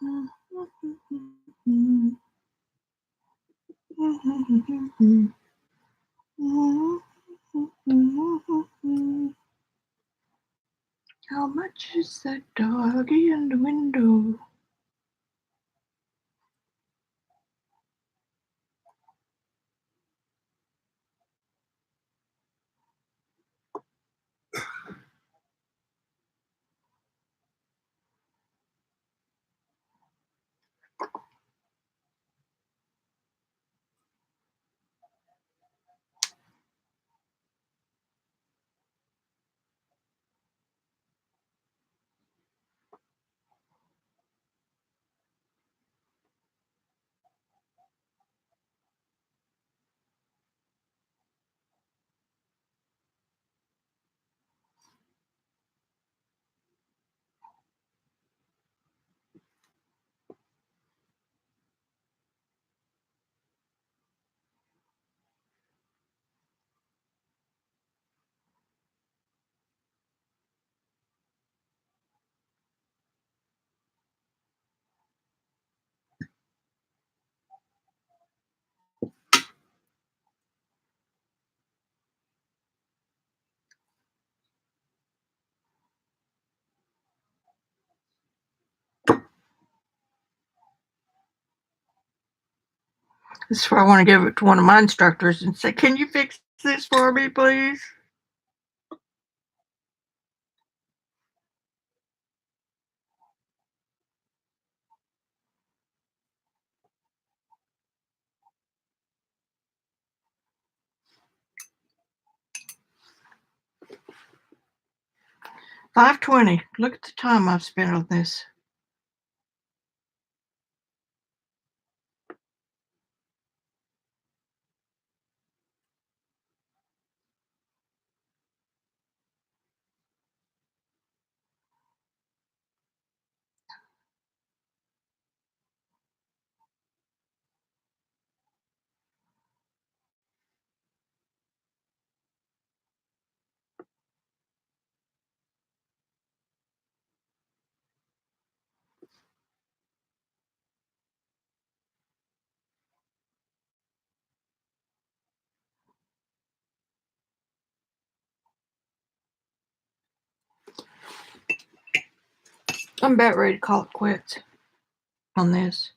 How much is that doggy in the window? This is where I want to give it to one of my instructors and say, can you fix this for me, please? $5:20. Look at the time I've spent on this. I'm about ready to call it quits on this.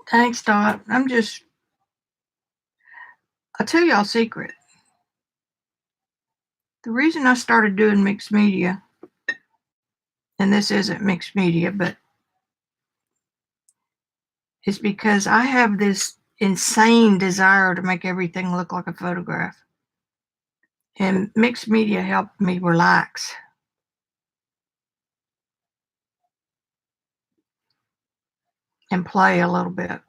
Thanks, Dot. I'll tell y'all a secret. The reason I started doing mixed media, and this isn't mixed media, but it's because I have this insane desire to make everything look like a photograph. And mixed media helped me relax. and play a little bit.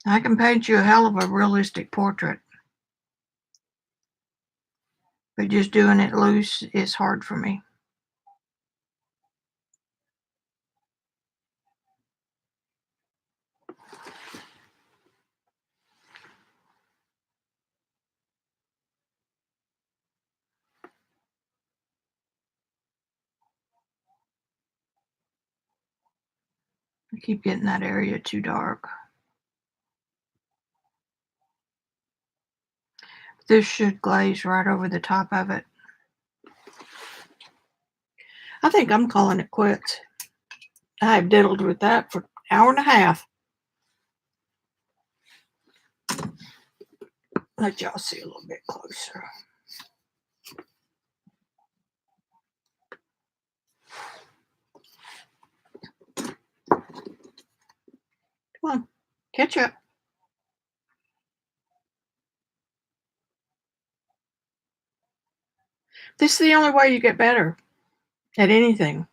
I can paint you a hell of a realistic portrait, but just doing it loose is hard for me. I keep getting that area too dark. This should glaze right over the top of it. I think I'm calling it quits. I've diddled with that for an hour and a half. Let y'all see a little bit closer. Come on, catch up. This is the only way you get better at anything.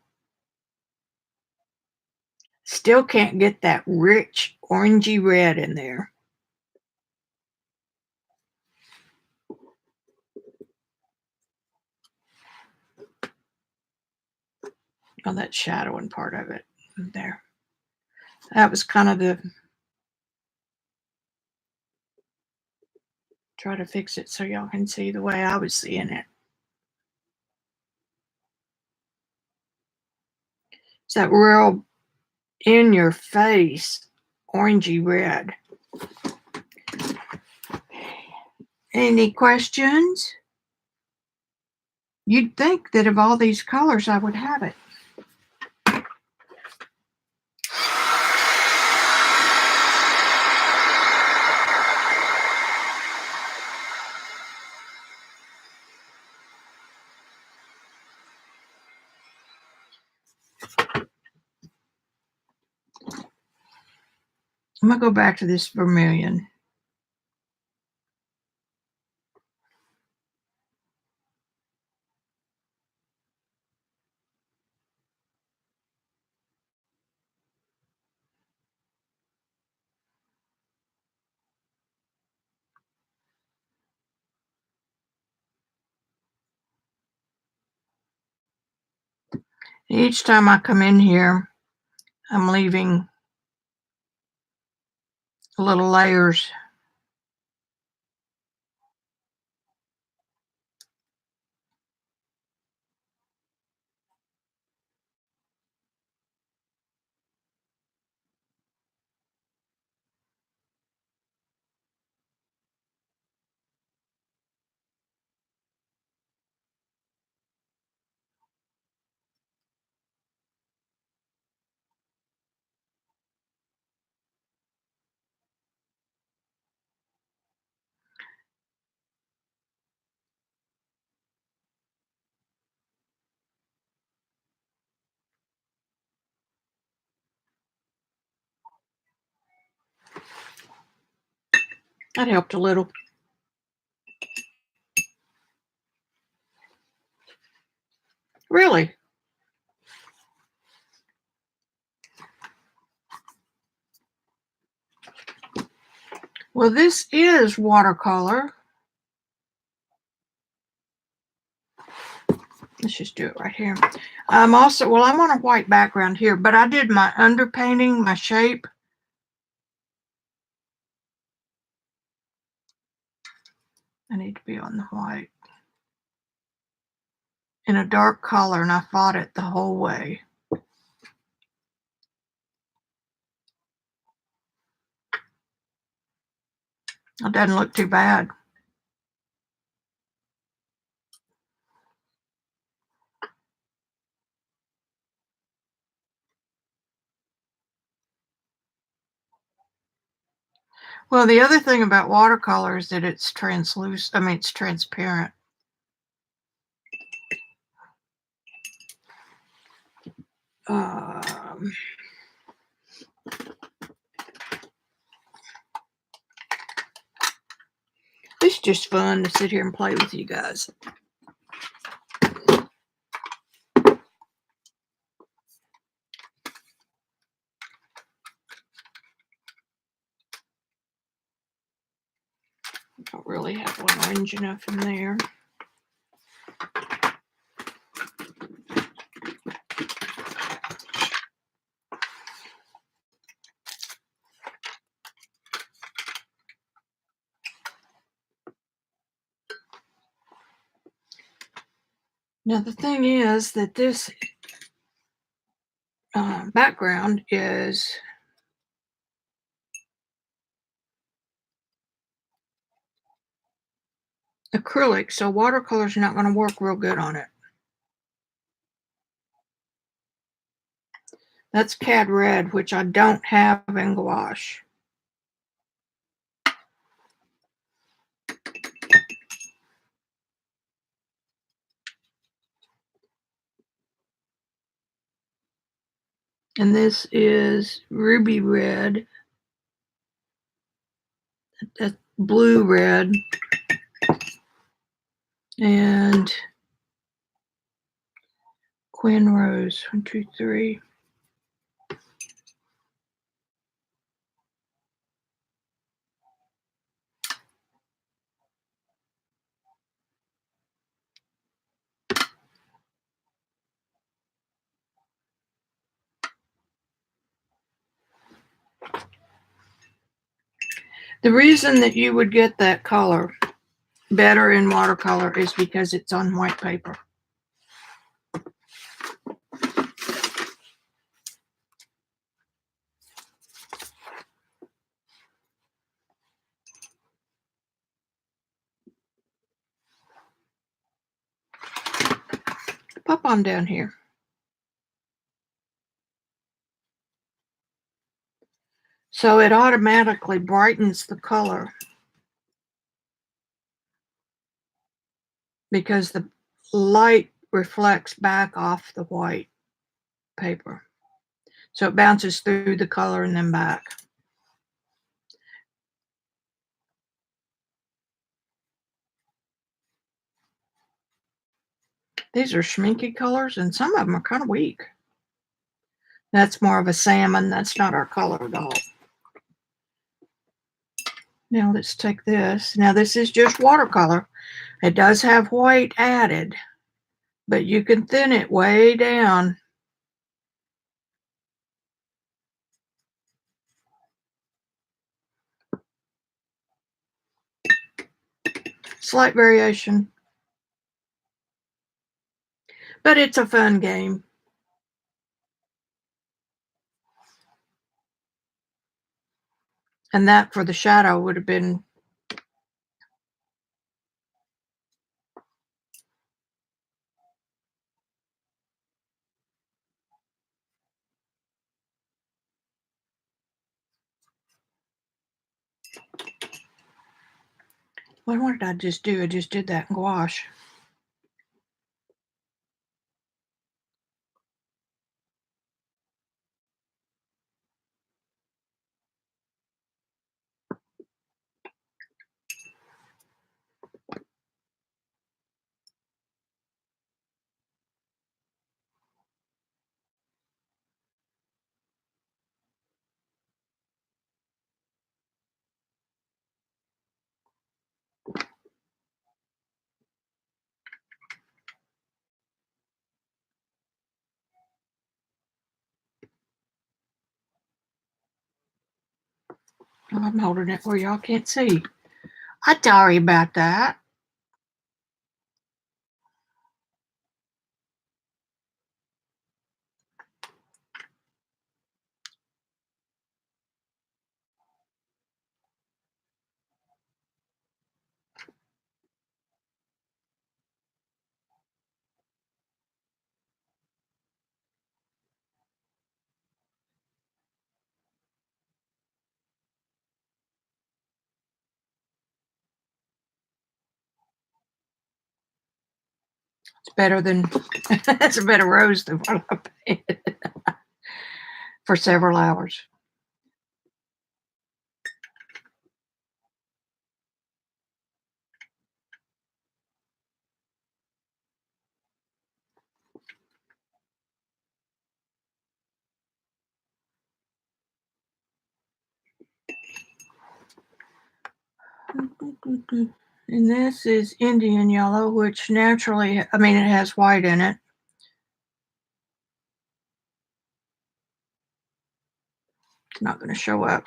Still can't get that rich orangey red in there. On that shadowing part of it there. That was kind of the try to fix it so y'all can see the way I was seeing it. It's that real in your face orangey red. Any questions? You'd think that of all these colors I would have it. I'm going to go back to this vermilion. Each time I come in here, I'm leaving little layers. That helped a little. Really? Well, this is watercolor. Let's just do it right here. I'm on a white background here, but I did my underpainting, my shape. I need to be on the white. In a dark color, and I fought it the whole way. It doesn't look too bad. Well, the other thing about watercolor is that it's translucent. I mean, it's transparent. It's just fun to sit here and play with you guys. Don't really have one orange enough in there. Now the thing is that this background is acrylic, so watercolor's not going to work real good on it. That's Cad Red, which I don't have in Gouache. And this is Ruby Red. That's Blue Red. And Quinn Rose. 1, 2, 3. The reason that you would get that color better in watercolor is because it's on white paper. Pop on down here. So it automatically brightens the color because the light reflects back off the white paper. So it bounces through the color and then back. These are schminky colors, and some of them are kind of weak. That's more of a salmon. That's not our color at all. Now let's take this. Now this is just watercolor. It does have white added, but you can thin it way down. Slight variation, but it's a fun game. And that for the shadow would have been what did I just do? I just did that in gouache. I'm holding it where y'all can't see. I'm sorry about that. It's better than, it's a better rose than what I painted for several hours. And this is Indian yellow, which naturally, it has white in it. It's not going to show up.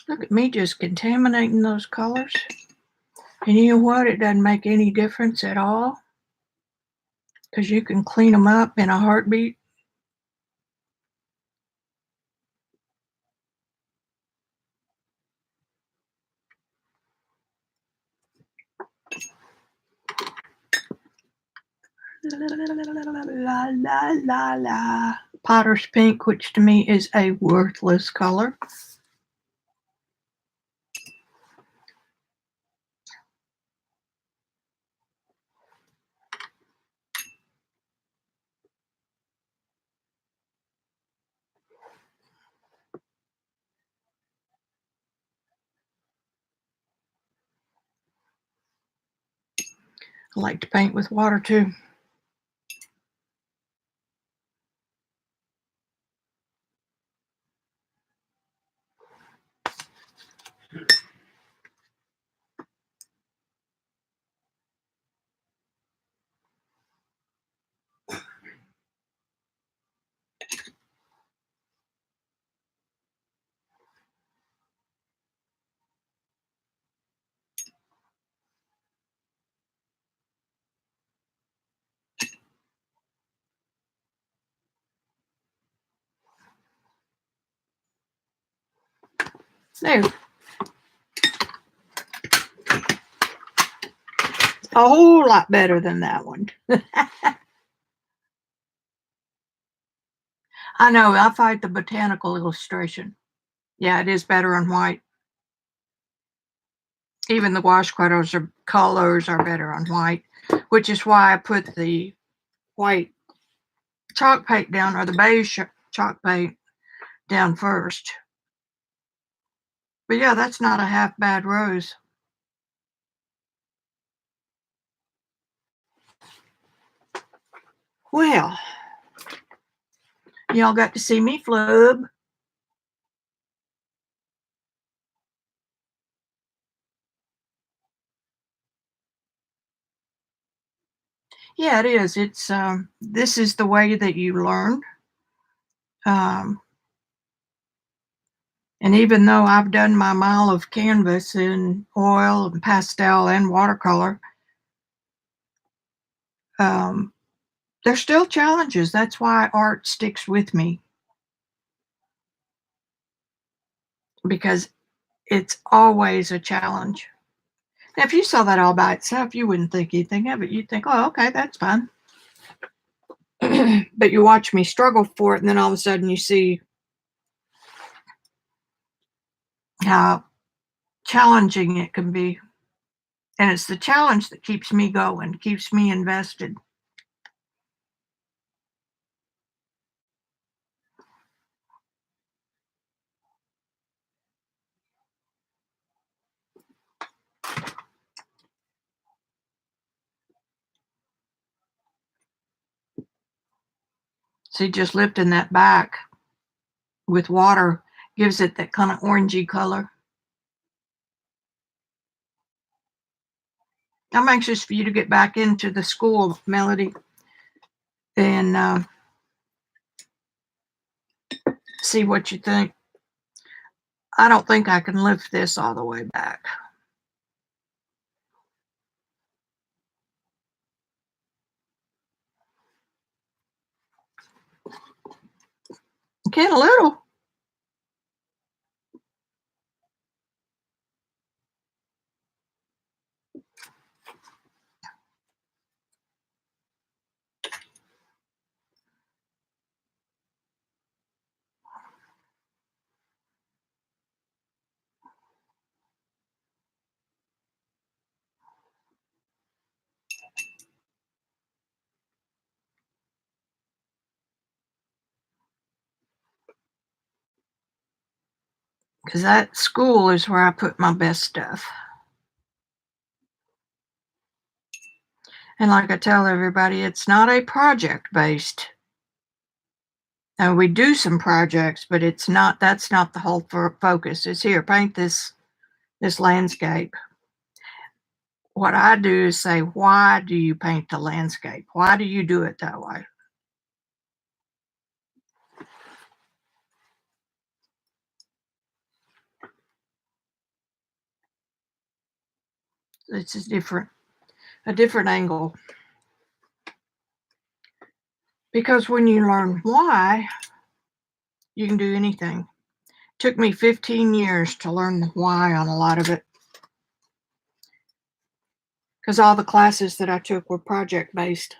Look at me just contaminating those colors. And you know what? It doesn't make any difference at all, because you can clean them up in a heartbeat. La la la la. Potter's pink, which to me is a worthless color. I like to paint with water too. There. A whole lot better than that one. I know, I fight the botanical illustration. Yeah, it is better on white. Even the wash colors are better on white, which is why I put the white chalk paint down, or the beige chalk paint down first. But yeah, that's not a half bad rose. Well, y'all got to see me flub. Yeah, it is. It's this is the way that you learn. Um, and even though I've done my mile of canvas in oil and pastel and watercolor, there's still challenges. That's why art sticks with me, because it's always a challenge. Now, if you saw that all by itself, you wouldn't think anything of it. You'd think, oh, okay, that's fine. But you watch me struggle for it, and then all of a sudden you see how challenging it can be. And it's the challenge that keeps me going, keeps me invested. See, just lifting that back with water gives it that kind of orangey color. I'm anxious for you to get back into the school, Melody, and see what you think. I don't think I can lift this all the way back. I can a little. Because that school is where I put my best stuff. And like I tell everybody, it's not a project-based. And we do some projects, but that's not the whole focus. It's here, paint this landscape. What I do is say, why do you paint the landscape? Why do you do it that way? It's a different angle. Because when you learn why, you can do anything. It took me 15 years to learn the why on a lot of it. Because all the classes that I took were project-based.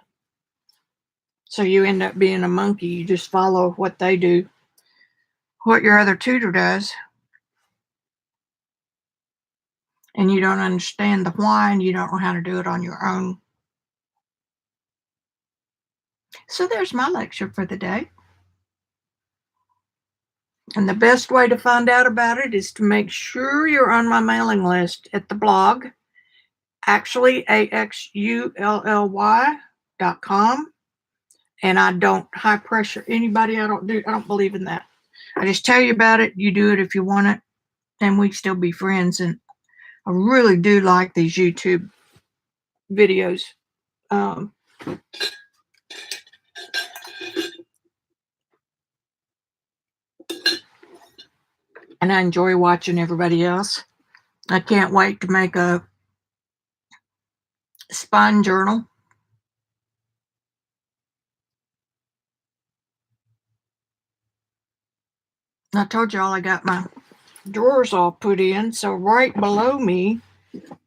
So you end up being a monkey. You just follow what they do, what your other tutor does. And you don't understand the why, and you don't know how to do it on your own. So there's my lecture for the day. And the best way to find out about it is to make sure you're on my mailing list at the blog, Axully, AXULLY.com. And I don't high pressure anybody. I don't believe in that. I just tell you about it. You do it if you want it, and we still be friends. And I really do like these YouTube videos. And I enjoy watching everybody else. I can't wait to make a spine journal. I told y'all I got my drawers all put in, so right below me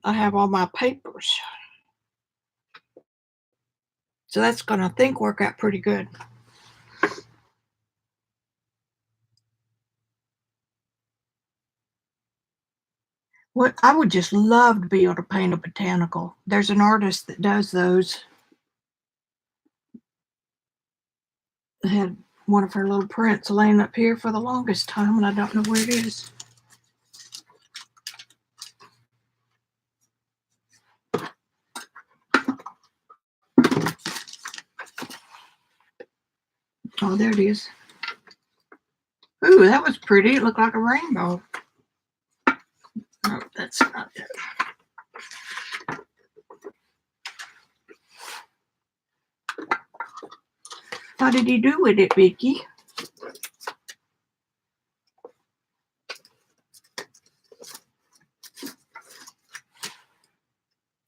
I have all my papers. So that's going to, I think, work out pretty good. What I would just love to be able to paint a botanical. There's an artist that does those. I had one of her little prints laying up here for the longest time, and I don't know where it is. Oh, there it is. Ooh, that was pretty. It looked like a rainbow. No, that's not it. What did you do with it, Vicki?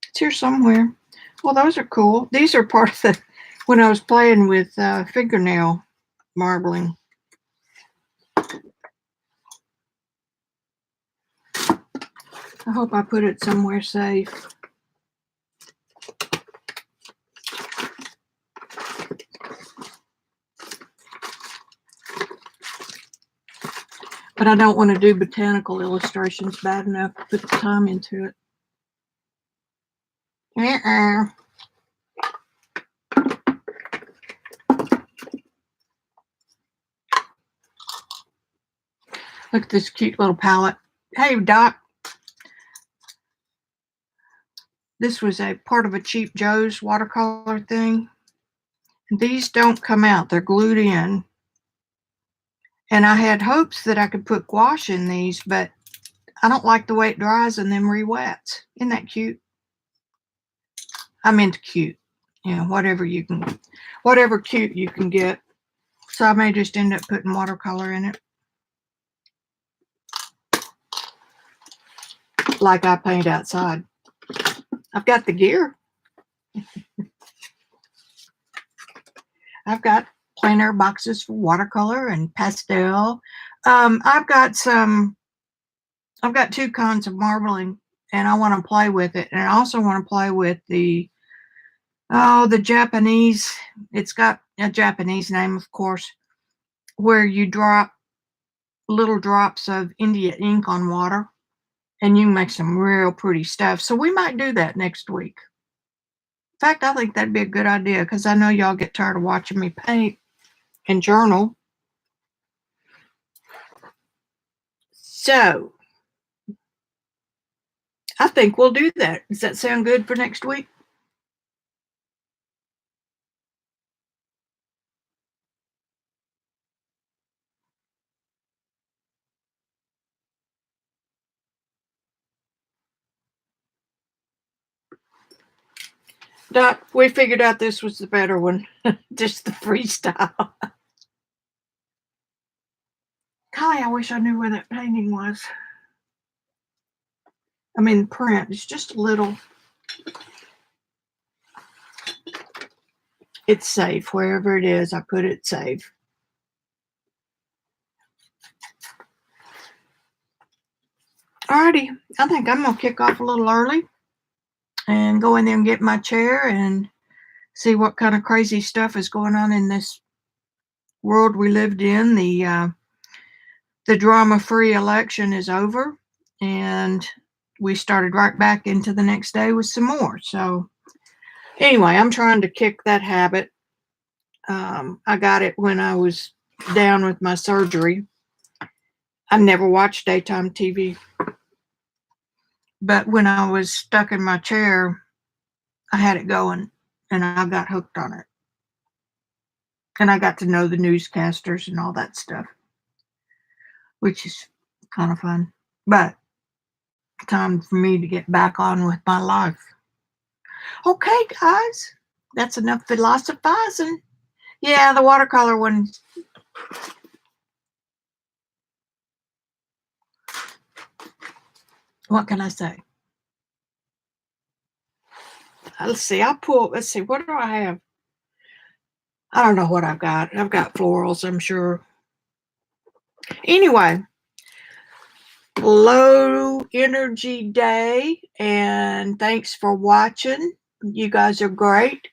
It's here somewhere. Well, those are cool. These are part of the, when I was playing with fingernail marbling. I hope I put it somewhere safe. But I don't want to do botanical illustrations bad enough to put the time into it. Look at this cute little palette. Hey, Doc. This was a part of a Cheap Joe's watercolor thing. These don't come out. They're glued in. And I had hopes that I could put gouache in these, but I don't like the way it dries and then re-wets. Isn't that cute? I meant cute. You know, whatever cute you can get. So I may just end up putting watercolor in it. Like I paint outside. I've got the gear. I've got plein air boxes for watercolor and pastel. I've got two kinds of marbling, and I want to play with it. And I also want to play with the Japanese. It's got a Japanese name, of course, where you drop little drops of India ink on water, and you can make some real pretty stuff. So we might do that next week. In fact, I think that'd be a good idea, because I know y'all get tired of watching me paint and journal. So I think we'll do that. Does that sound good for next week? Doc, we figured out this was the better one. Just the freestyle. Golly, I wish I knew where that painting was. I mean, print. It's just a little. It's safe. Wherever it is, I put it safe. Alrighty. I think I'm going to kick off a little early and go in there and get my chair and see what kind of crazy stuff is going on in this world we lived in. The drama-free election is over, and we started right back into the next day with some more. So anyway, I'm trying to kick that habit. I got it when I was down with my surgery. I never watched daytime TV, but when I was stuck in my chair, I had it going, and I got hooked on it. And I got to know the newscasters and all that stuff, which is kind of fun. But time for me to get back on with my life. Okay, guys, that's enough philosophizing. Yeah, the watercolor one. What can I say? Let's see. Let's see. What do I have? I don't know what I've got. I've got florals, I'm sure. Anyway, low energy day, and thanks for watching. You guys are great.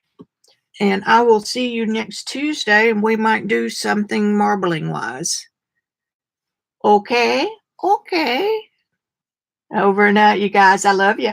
And I will see you next Tuesday, and we might do something marbling wise. Okay? Okay. Over and out, you guys. I love you.